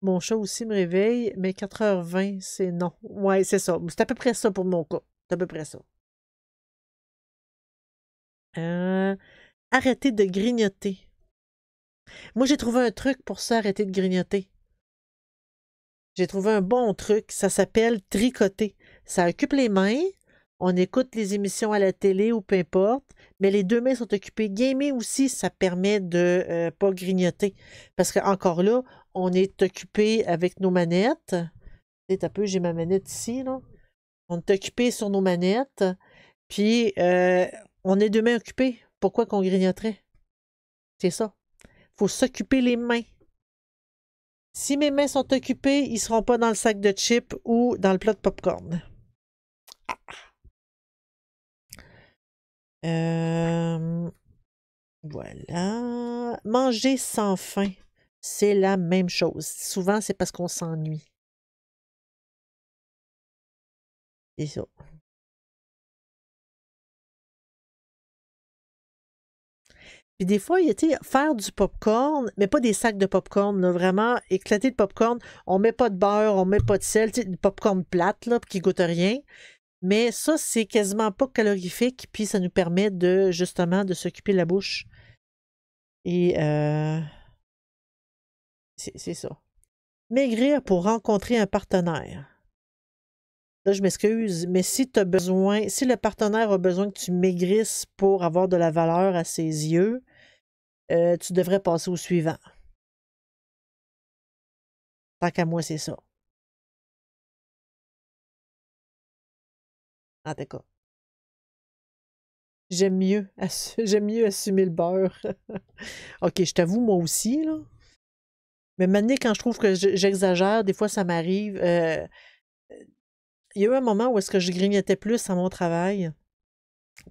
Mon chat aussi me réveille, mais 4h20, c'est non. Ouais, c'est ça. C'est à peu près ça pour mon cas. C'est à peu près ça. Euh, Arrêter de grignoter. Moi, j'ai trouvé un truc pour ça, arrêter de grignoter. J'ai trouvé un bon truc. Ça s'appelle tricoter. Ça occupe les mains. On écoute les émissions à la télé ou peu importe, mais les deux mains sont occupées. Gamer aussi, ça permet de pas grignoter. Parce qu'encore là, on est occupé avec nos manettes. Un peu, j'ai ma manette ici, là. On est occupé sur nos manettes. Puis, on est deux mains occupées. Pourquoi qu'on grignoterait? C'est ça. Il faut s'occuper les mains. Si mes mains sont occupées, ils ne seront pas dans le sac de chips ou dans le plat de popcorn. Voilà. Manger sans faim, c'est la même chose. Souvent, c'est parce qu'on s'ennuie. C'est ça. Puis des fois, il y a, faire du popcorn, mais pas des sacs de popcorn, là, vraiment éclater de popcorn. On met pas de beurre, on met pas de sel, du popcorn plate, là, qui goûte rien. Mais ça, c'est quasiment pas calorifique, puis ça nous permet de, justement, de s'occuper de la bouche. Et c'est ça. Maigrir pour rencontrer un partenaire. Là, je m'excuse, mais si tu as besoin, si le partenaire a besoin que tu maigrisses pour avoir de la valeur à ses yeux, tu devrais passer au suivant. Tant qu'à moi, c'est ça. En tout cas. J'aime mieux assumer le beurre. OK, je t'avoue, moi aussi, là. Mais maintenant, quand je trouve que j'exagère, des fois, ça m'arrive. Il y a eu un moment où est-ce que je grignotais plus à mon travail.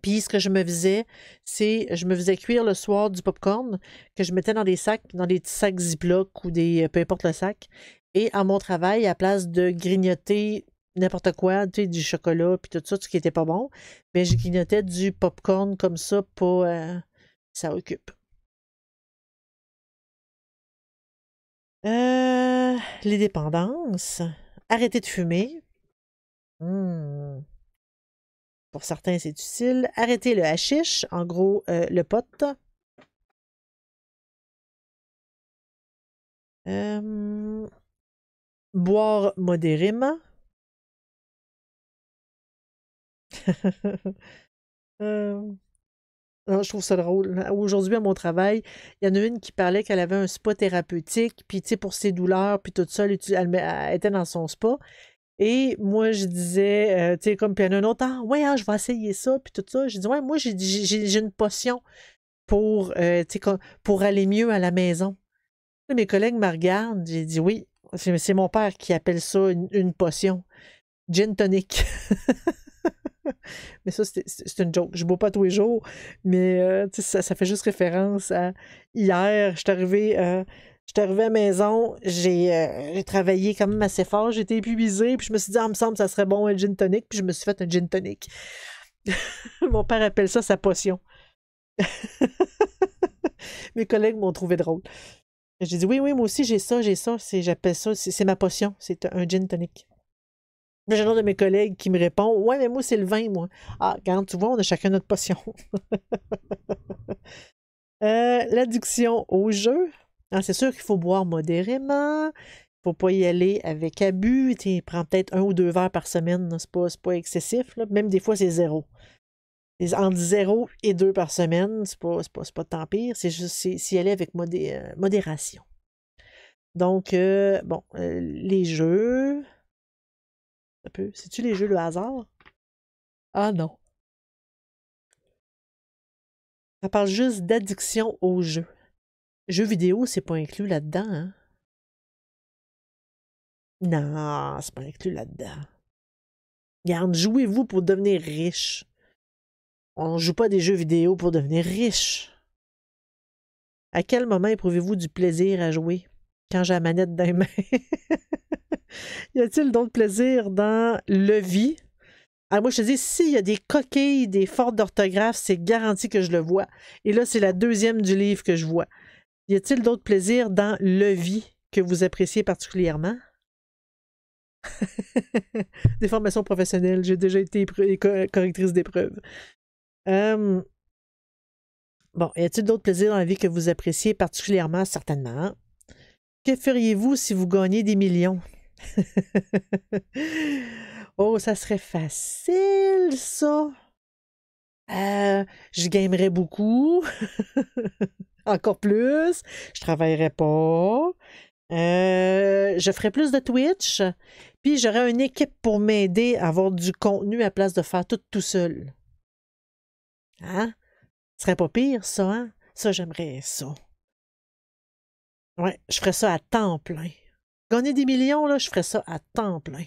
Puis ce que je me faisais, c'est je me faisais cuire le soir du popcorn que je mettais dans des sacs, dans des petits sacs Ziploc ou des peu importe le sac. Et à mon travail, à place de grignoter n'importe quoi, tu sais, du chocolat puis tout ça, ce qui était pas bon, mais je grignotais du popcorn comme ça, pas ça occupe. Les dépendances. Arrêter de fumer. Hmm. Pour certains, c'est utile. Arrêter le hashish, en gros, le pot. Boire modérément. Euh, non, je trouve ça drôle. Aujourd'hui, à mon travail, il y en a une qui parlait qu'elle avait un spa thérapeutique, puis tu sais, pour ses douleurs, puis tout ça, elle était dans son spa. Et moi, je disais, tu sais, comme, puis il y en a un autre, ah, ouais, je vais essayer ça, puis tout ça. J'ai dit, ouais, moi, j'ai une potion pour, tu sais, pour aller mieux à la maison. Là, mes collègues me regardent, j'ai dit, oui, c'est mon père qui appelle ça une potion. Gin tonic. Mais ça, c'est une joke. Je ne bois pas tous les jours, mais ça fait juste référence à hier. Je suis arrivée à la maison, j'ai travaillé quand même assez fort, j'étais épuisée, puis je me suis dit, ah, il me semble que ça serait bon un gin tonic, puis je me suis fait un gin tonic. Mon père appelle ça sa potion. Mes collègues m'ont trouvé drôle. J'ai dit, oui, moi aussi j'ai ça, j'appelle ça, c'est ma potion, c'est un gin tonic. J'ai un autre de mes collègues qui me répond, ouais, mais moi c'est le vin, moi. Ah, regarde, tu vois, on a chacun notre potion. L'addiction au jeu. Ah, c'est sûr qu'il faut boire modérément. Il ne faut pas y aller avec abus. Tu prends peut-être 1 ou 2 verres par semaine. C'est pas excessif. Là. Même des fois, c'est 0. Entre 0 et 2 par semaine, c'est pas tant pire. C'est juste s'y aller avec modération. Donc, bon, les jeux. Un peu. C'est-tu les jeux de hasard? Ah non. Ça parle juste d'addiction aux jeux. Jeux vidéo, c'est pas inclus là-dedans, hein? Non, c'est pas inclus là-dedans. Regarde, jouez-vous pour devenir riche. On ne joue pas des jeux vidéo pour devenir riche. À quel moment éprouvez-vous du plaisir à jouer? Quand j'ai la manette dans les mains. Y a-t-il d'autres plaisirs dans le vie? Ah, moi, je te dis, s'il y a des coquilles, des fautes d'orthographe, c'est garanti que je le vois. Et là, c'est la deuxième du livre que je vois. Y a-t-il d'autres plaisirs dans le vie que vous appréciez particulièrement? Des formations professionnelles. J'ai déjà été correctrice d'épreuves. Bon, y a-t-il d'autres plaisirs dans la vie que vous appréciez particulièrement? Certainement. Que feriez-vous si vous gagnez des millions? Oh, ça serait facile, ça. Je gamerais beaucoup. Encore plus. Je travaillerais pas. Je ferais plus de Twitch. Puis j'aurais une équipe pour m'aider à avoir du contenu à place de faire tout seul. Hein? Ce serait pas pire, ça, hein? Ça, j'aimerais ça. Ouais, je ferais ça à temps plein. Gagner des millions, là, je ferais ça à temps plein.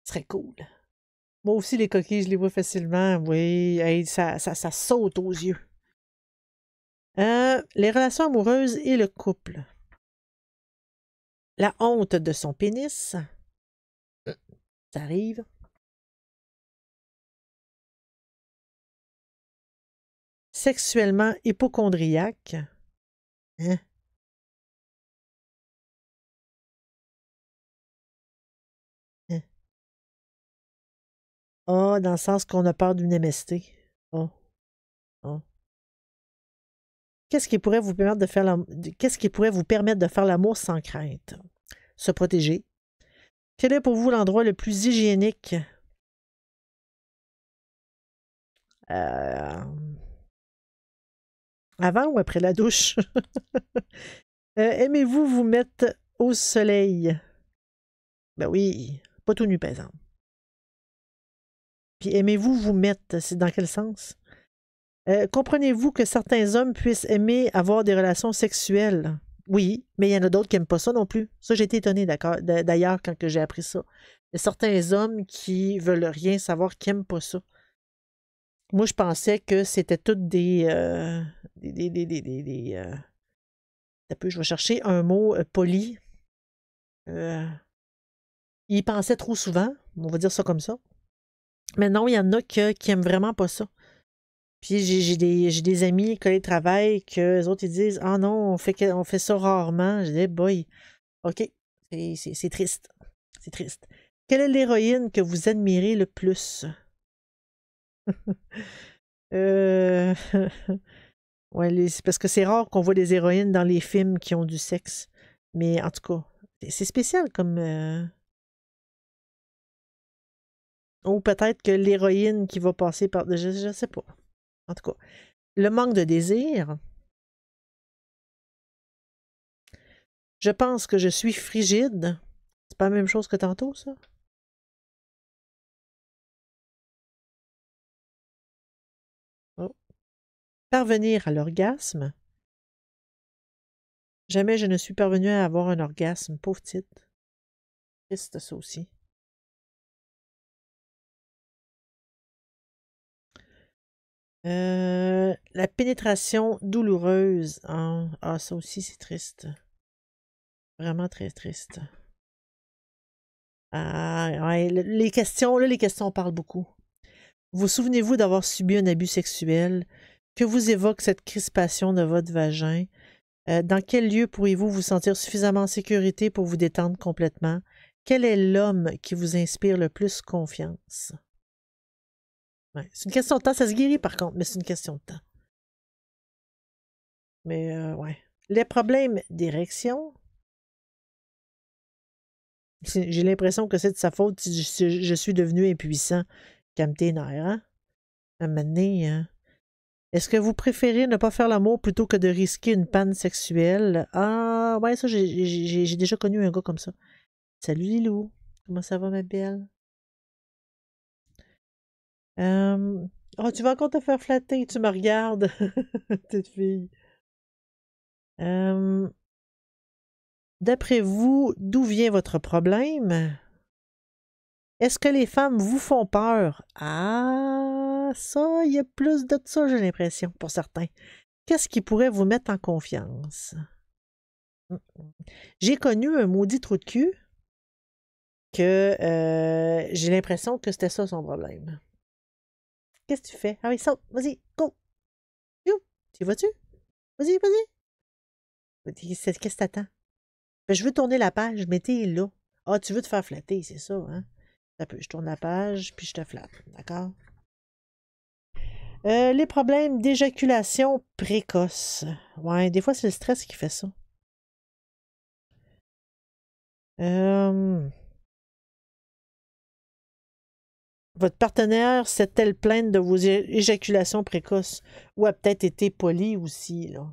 Ce serait cool. Moi aussi, les coquilles, je les vois facilement. Oui, hey, ça saute aux yeux. Les relations amoureuses et le couple. La honte de son pénis. Ça arrive. Sexuellement hypochondriaque. Hein? Hein? Ah, dans le sens qu'on a peur d'une MST. Oh, oh. Qu'est-ce qui pourrait vous permettre de faire Qu'est-ce qui pourrait vous permettre de faire l'amour sans crainte? Se protéger. Quel est pour vous l'endroit le plus hygiénique? Euh, Avant ou après la douche? Aimez-vous vous mettre au soleil? Ben oui, pas tout nu, par exemple. Puis aimez-vous vous mettre? C'est dans quel sens? Comprenez-vous que certains hommes puissent aimer avoir des relations sexuelles? Oui, mais il y en a d'autres qui n'aiment pas ça non plus. Ça, j'ai été étonnée d'ailleurs quand j'ai appris ça. Il y a certains hommes qui veulent rien savoir, qui n'aiment pas ça. Moi, je pensais que c'était toutes je vais chercher un mot poli. Ils pensaient trop souvent, on va dire ça comme ça. Mais non, il y en a qui aiment vraiment pas ça. Puis j'ai des amis, collègues de travail, que les autres ils disent ah non, on fait ça rarement. Je dis boy, OK, c'est triste. C'est triste. Quelle est l'héroïne que vous admirez le plus? euh... ouais, c'est parce que c'est rare qu'on voit des héroïnes dans les films qui ont du sexe. Mais en tout cas, c'est spécial comme. Ou peut-être que l'héroïne qui va passer par. Je sais pas. En tout cas. Le manque de désir. Je pense que je suis frigide. C'est pas la même chose que tantôt, ça? Oh. Parvenir à l'orgasme. Jamais je ne suis parvenue à avoir un orgasme. Pauvre titre. Triste, ça aussi. La pénétration douloureuse. Ah, ça aussi, c'est triste. Vraiment très triste. Ah, ouais, les questions parlent beaucoup. Vous souvenez-vous d'avoir subi un abus sexuel? Que vous évoque cette crispation de votre vagin? Dans quel lieu pourriez-vous vous sentir suffisamment en sécurité pour vous détendre complètement? Quel est l'homme qui vous inspire le plus confiance? Ouais, c'est une question de temps. Ça se guérit par contre, mais c'est une question de temps. Mais ouais. Les problèmes d'érection, j'ai l'impression que c'est de sa faute si je suis devenu impuissant. Calme tes nerfs, hein? À un moment donné, hein? Est-ce que vous préférez ne pas faire l'amour plutôt que de risquer une panne sexuelle? Ah, ouais, ça, j'ai déjà connu un gars comme ça. Salut Lilou, comment ça va ma belle? Oh, tu vas encore te faire flatter, tu me regardes, petite fille. D'après vous, d'où vient votre problème? Est-ce que les femmes vous font peur? Ah, ça, il y a plus de ça, j'ai l'impression, pour certains. Qu'est-ce qui pourrait vous mettre en confiance? J'ai connu un maudit trou de cul. que j'ai l'impression que c'était ça son problème. Qu'est-ce que tu fais? Ah oui, saute, vas-y, go! You, tu y vas-tu? Vas-y, vas-y! Qu'est-ce que t'attends? Je veux tourner la page, mais t'es là. Ah, tu veux te faire flatter, c'est ça, hein? Je tourne la page, puis je te flatte, d'accord? Les problèmes d'éjaculation précoce. Ouais, des fois, c'est le stress qui fait ça. Votre partenaire s'est-elle plainte de vos éjaculations précoces? Ou a peut-être été poli aussi, là?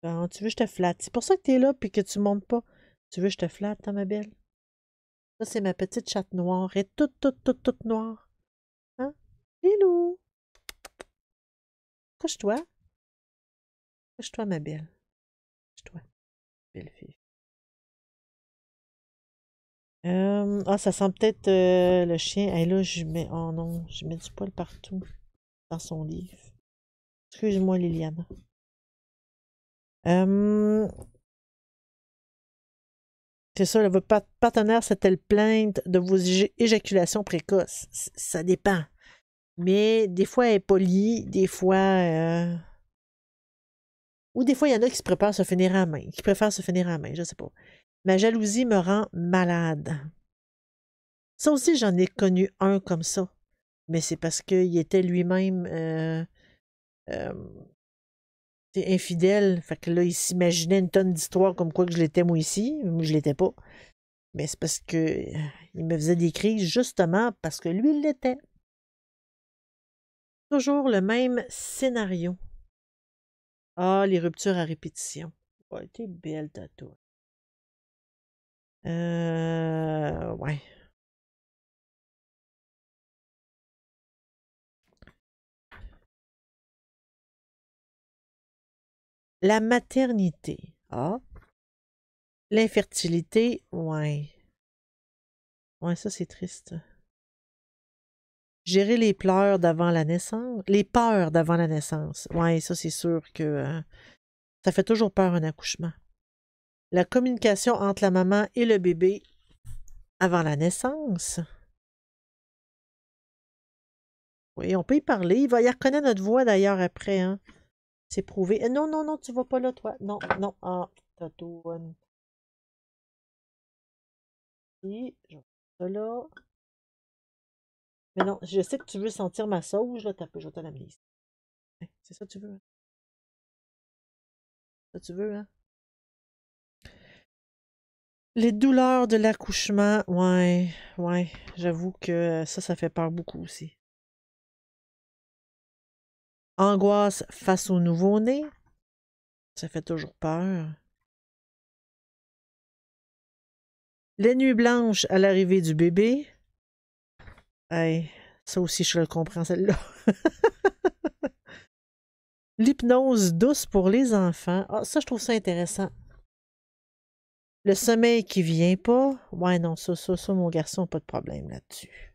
Bon, tu veux que je te flatte? C'est pour ça que tu es là puis que tu montes pas. Tu veux que je te flatte, hein, ma belle? Ça, c'est ma petite chatte noire. Elle est toute noire. Hein? Lilou! Couche-toi. Couche-toi, ma belle. Couche-toi, belle fille. Ça sent peut-être le chien. Hey, là, je mets. Oh non, je mets du poil partout dans son livre. Excuse-moi, Liliane. C'est ça, là, votre partenaire s'est-elle plainte de vos éjaculations précoces? Ça dépend. Mais des fois, elle est polie, des fois. Ou des fois, il y en a qui se préparent à se finir à la main, qui préfèrent se finir à la main, je sais pas. Ma jalousie me rend malade. Ça aussi, j'en ai connu un comme ça. Mais c'est parce qu'il était lui-même infidèle. Fait que là, il s'imaginait une tonne d'histoires comme quoi que je l'étais moi ici. Moi, je l'étais pas. Mais c'est parce que il me faisait des crises justement parce que lui, il l'était. Toujours le même scénario. Ah, les ruptures à répétition. Ouais, t'es belle, tatou. Ouais. La maternité. Ah. L'infertilité. Ouais. Ouais, ça, c'est triste. Gérer les pleurs d'avant la naissance. Les peurs d'avant la naissance. Ouais, ça, c'est sûr que ça fait toujours peur un accouchement. La communication entre la maman et le bébé avant la naissance. Oui, on peut y parler. Il va y reconnaître notre voix d'ailleurs après, hein. C'est prouvé. Non, non, non, tu vas pas là, toi. Non, non. Ah, tatouane. Et je vais ça là. Mais non, je sais que tu veux sentir ma sauge, là. Je vais te l'amener ici. C'est ça que tu veux, hein? Ça que tu veux, hein? Les douleurs de l'accouchement, ouais, ouais. J'avoue que ça fait peur beaucoup aussi. Angoisse face au nouveau-né, ça fait toujours peur. Les nuits blanches à l'arrivée du bébé. Hey, ça aussi, je le comprends, celle-là. L'hypnose douce pour les enfants. Ah, ça, je trouve ça intéressant. Le sommeil qui vient pas. Ouais, non, ça, mon garçon, pas de problème là-dessus.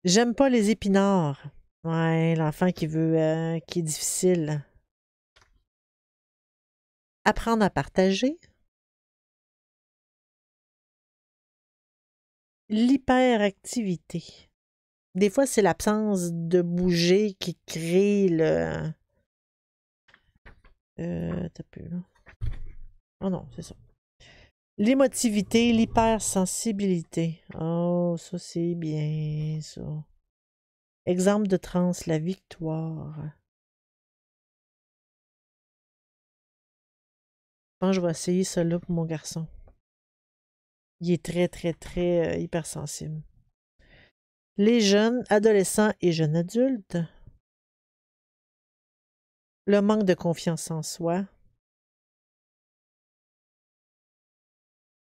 J'aime pas les épinards. Ouais, l'enfant qui veut, qui est difficile. Apprendre à partager. L'hyperactivité. Des fois, c'est l'absence de bouger qui crée le. T'as peu, là. Oh non, c'est ça. L'émotivité, l'hypersensibilité. Oh, ça, c'est bien, ça. Exemple de transe, la victoire. Je pense que je vais essayer ça là pour mon garçon. Il est très, très, très hypersensible. Les jeunes, adolescents et jeunes adultes. Le manque de confiance en soi.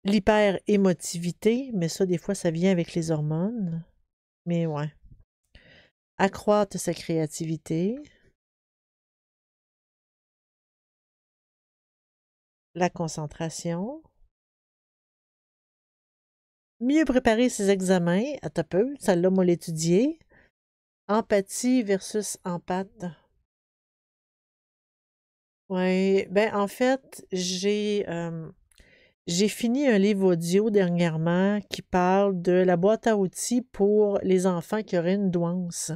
L'hyper-émotivité, mais ça, des fois, ça vient avec les hormones. Mais ouais. Accroître sa créativité. La concentration. Mieux préparer ses examens. À ta peu, celle-là, moi, l'étudier. Empathie versus empathe. Ouais, ben en fait, j'ai fini un livre audio dernièrement qui parle de la boîte à outils pour les enfants qui auraient une douance.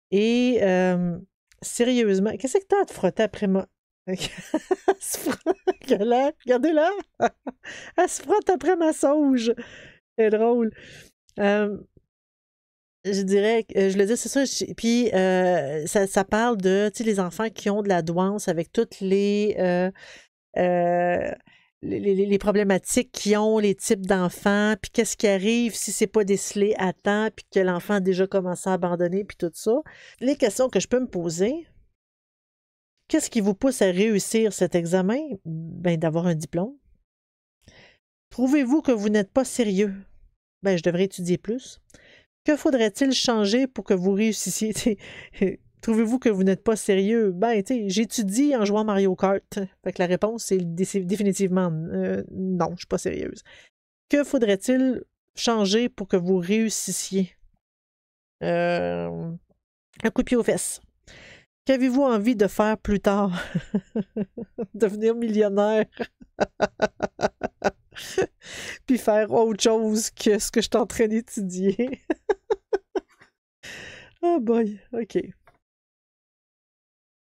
Et sérieusement, qu'est-ce que t'as à te frotter après moi? Elle se frotte- Regardez-la! Elle se frotte après ma sauge. C'est drôle. Euh, je dirais, je le dis, c'est ça. Puis ça parle de, tu sais, les enfants qui ont de la douance avec toutes euh, les problématiques qu'ils ont, les types d'enfants, puis qu'est-ce qui arrive si c'est pas décelé à temps, puis que l'enfant a déjà commencé à abandonner, puis tout ça. Les questions que je peux me poser, qu'est-ce qui vous pousse à réussir cet examen? Ben, d'avoir un diplôme. Trouvez-vous que vous n'êtes pas sérieux? Ben, je devrais étudier plus. Que faudrait-il changer pour que vous réussissiez? Trouvez-vous que vous n'êtes pas sérieux? Ben, tu sais, j'étudie en jouant Mario Kart. Fait que la réponse, c'est définitivement non, je suis pas sérieuse. Que faudrait-il changer pour que vous réussissiez? Un coup de pied aux fesses. Qu'avez-vous envie de faire plus tard? Devenir millionnaire, puis faire autre chose que ce que je suis en train d'étudier. Oh boy, ok.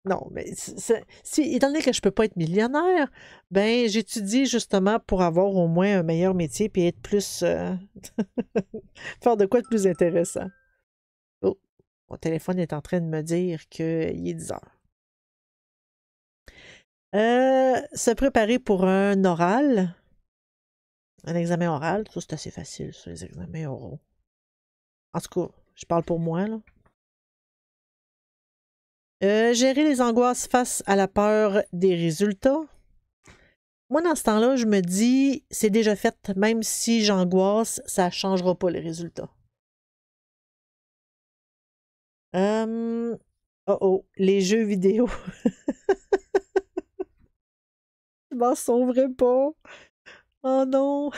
Non, mais si, étant donné que je peux pas être millionnaire, ben j'étudie justement pour avoir au moins un meilleur métier puis être plus faire de quoi de plus intéressant. Oh, mon téléphone est en train de me dire qu'il est 10 heures. Se préparer pour un oral, un examen oral, ça c'est assez facile, ça, les examens oraux. En tout cas, je parle pour moi, là. Gérer les angoisses face à la peur des résultats. Moi, dans ce temps-là, je me dis, c'est déjà fait, même si j'angoisse, ça ne changera pas les résultats. Oh oh, les jeux vidéo. Je m'en sauverai pas. Oh non.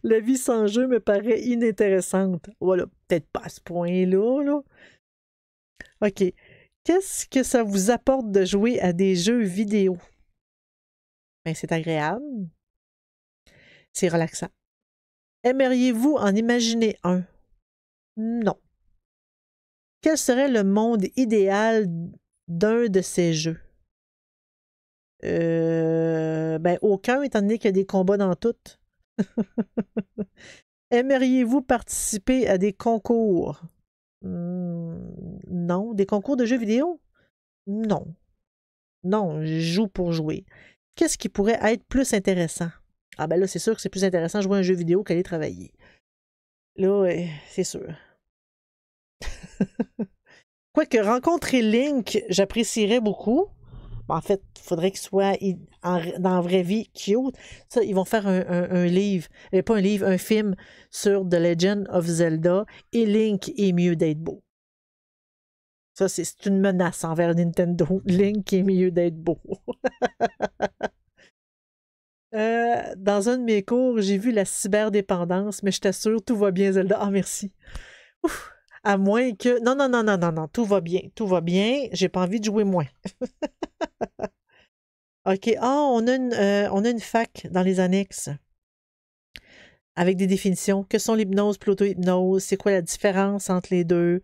La vie sans jeu me paraît inintéressante. Voilà, peut-être pas à ce point-là, là. OK. Qu'est-ce que ça vous apporte de jouer à des jeux vidéo? Ben, c'est agréable. C'est relaxant. Aimeriez-vous en imaginer un? Non. Quel serait le monde idéal d'un de ces jeux? Ben, aucun, étant donné qu'il y a des combats dans toutes. Aimeriez-vous participer à des concours? Non. Des concours de jeux vidéo? Non. Non, je joue pour jouer. Qu'est-ce qui pourrait être plus intéressant? Ah ben là, c'est sûr que c'est plus intéressant de jouer à un jeu vidéo qu'aller travailler. Là, c'est sûr. Quoique rencontrer Link, j'apprécierais beaucoup. En fait, il faudrait qu'il soit dans la vraie vie cute. Ça, ils vont faire un livre, pas un livre, un film sur The Legend of Zelda et Link est mieux d'être beau. Ça, c'est une menace envers Nintendo. Link est mieux d'être beau. Dans un de mes cours, j'ai vu la cyberdépendance, mais je t'assure, tout va bien, Zelda. Ah, merci. Ouf. À moins que. Non, non, non, non, non, non, tout va bien. Tout va bien. J'ai pas envie de jouer moins. OK. Ah, on a une fac dans les annexes avec des définitions. Que sont l'hypnose et l'auto-hypnose? C'est quoi la différence entre les deux?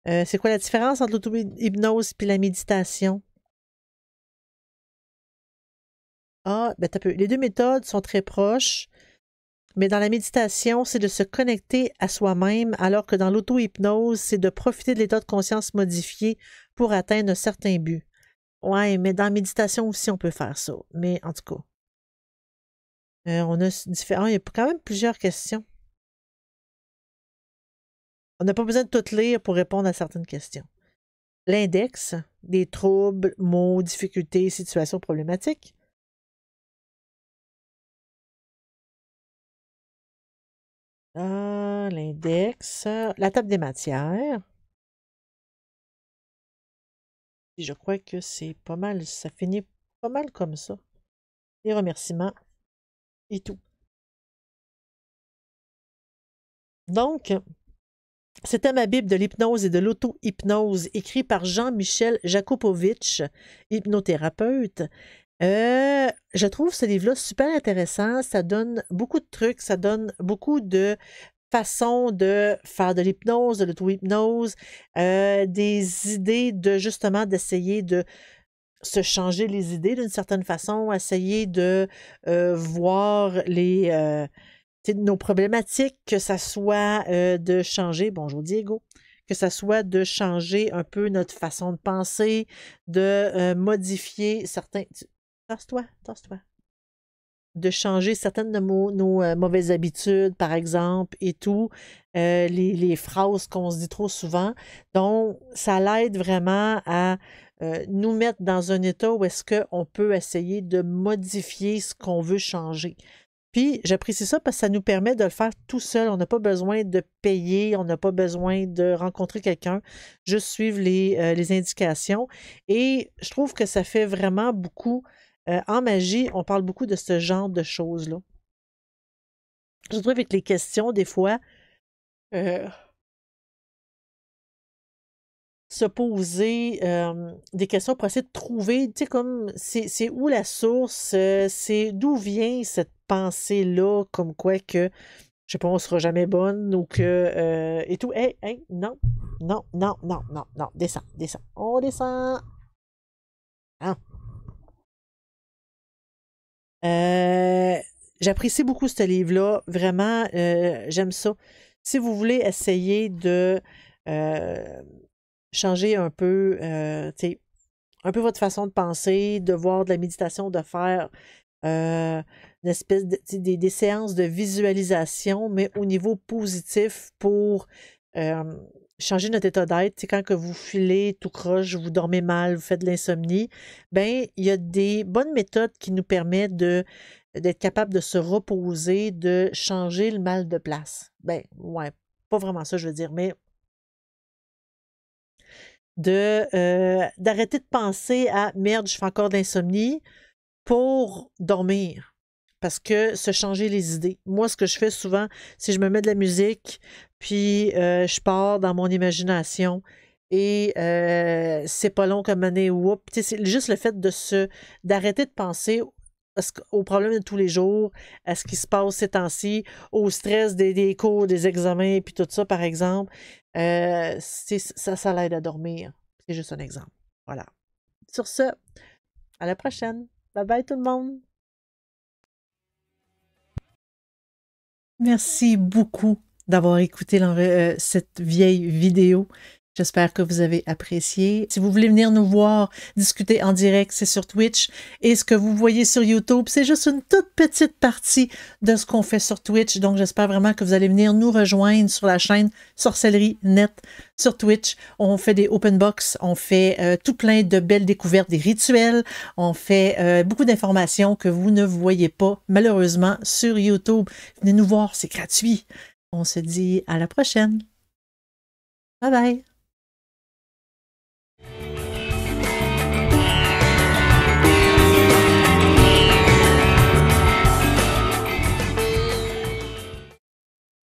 C'est quoi la différence entre l'auto-hypnose et la méditation? Ah, ben t'as peu. Les deux méthodes sont très proches, mais dans la méditation, c'est de se connecter à soi-même, alors que dans l'auto-hypnose, c'est de profiter de l'état de conscience modifié pour atteindre un certain but. Ouais, mais dans la méditation aussi, on peut faire ça. Mais en tout cas, on a différents. Il y a quand même plusieurs questions. On n'a pas besoin de tout lire pour répondre à certaines questions. L'index des troubles, mots, difficultés, situations problématiques. Ah, l'index, la table des matières. Puis je crois que c'est pas mal, ça finit pas mal comme ça. Les remerciements et tout. Donc, C'était ma Bible de l'hypnose et de l'auto-hypnose, écrit par Jean-Michel Jakubowicz, hypnothérapeute. Je trouve ce livre-là super intéressant. Ça donne beaucoup de trucs, ça donne beaucoup de façons de faire de l'hypnose, de l'auto-hypnose, des idées de justement d'essayer de se changer les idées d'une certaine façon, essayer de voir nos problématiques, que ça soit de changer, bonjour Diego, que ça soit de changer un peu notre façon de penser, de modifier certains... Tasse-toi, tasse-toi. De changer certaines de nos mauvaises habitudes, par exemple, et tout, les phrases qu'on se dit trop souvent. Donc, ça l'aide vraiment à nous mettre dans un état où est-ce qu'on peut essayer de modifier ce qu'on veut changer. Puis, j'apprécie ça parce que ça nous permet de le faire tout seul. On n'a pas besoin de payer, on n'a pas besoin de rencontrer quelqu'un, juste suivre les indications. Et je trouve que ça fait vraiment beaucoup. En magie, on parle beaucoup de ce genre de choses-là. Je trouve avec les questions, des fois, euh, se poser des questions pour essayer de trouver, tu sais, comme c'est où la source, c'est d'où vient cette pensée-là, comme quoi que, je sais pas, on sera jamais bonne ou que, et tout. Hey, hey, non, non, non, non, non, non, descends, descends, on descend. Hein? J'apprécie beaucoup ce livre-là. Vraiment, j'aime ça. Si vous voulez essayer de euh, changer tu sais, un peu votre façon de penser, de voir de la méditation, de faire une espèce de, tu sais, des séances de visualisation, mais au niveau positif pour euh, changer notre état d'être. Tu sais, quand que vous filez tout croche, vous dormez mal, vous faites de l'insomnie, ben il y a des bonnes méthodes qui nous permettent d'être capable de se reposer, de changer le mal de place. Ben, ouais, pas vraiment ça, je veux dire, mais d'arrêter de penser à merde, je fais encore de l'insomnie pour dormir. Parce que se changer les idées. Moi, ce que je fais souvent, c'est que je me mets de la musique, puis je pars dans mon imagination. Et c'est pas long comme année ou c'est juste le fait d'arrêter de penser aux problèmes de tous les jours, à ce qui se passe ces temps-ci, au stress des cours, des examens, puis tout ça, par exemple. Ça l'aide à dormir. C'est juste un exemple. Voilà. Sur ce, à la prochaine. Bye bye tout le monde. Merci beaucoup d'avoir écouté cette vieille vidéo. J'espère que vous avez apprécié. Si vous voulez venir nous voir discuter en direct, c'est sur Twitch. Et ce que vous voyez sur YouTube, c'est juste une toute petite partie de ce qu'on fait sur Twitch. Donc, j'espère vraiment que vous allez venir nous rejoindre sur la chaîne Sorcellerie Net sur Twitch. On fait des open box, on fait tout plein de belles découvertes, des rituels. On fait beaucoup d'informations que vous ne voyez pas, malheureusement, sur YouTube. Venez nous voir, c'est gratuit. On se dit à la prochaine. Bye bye.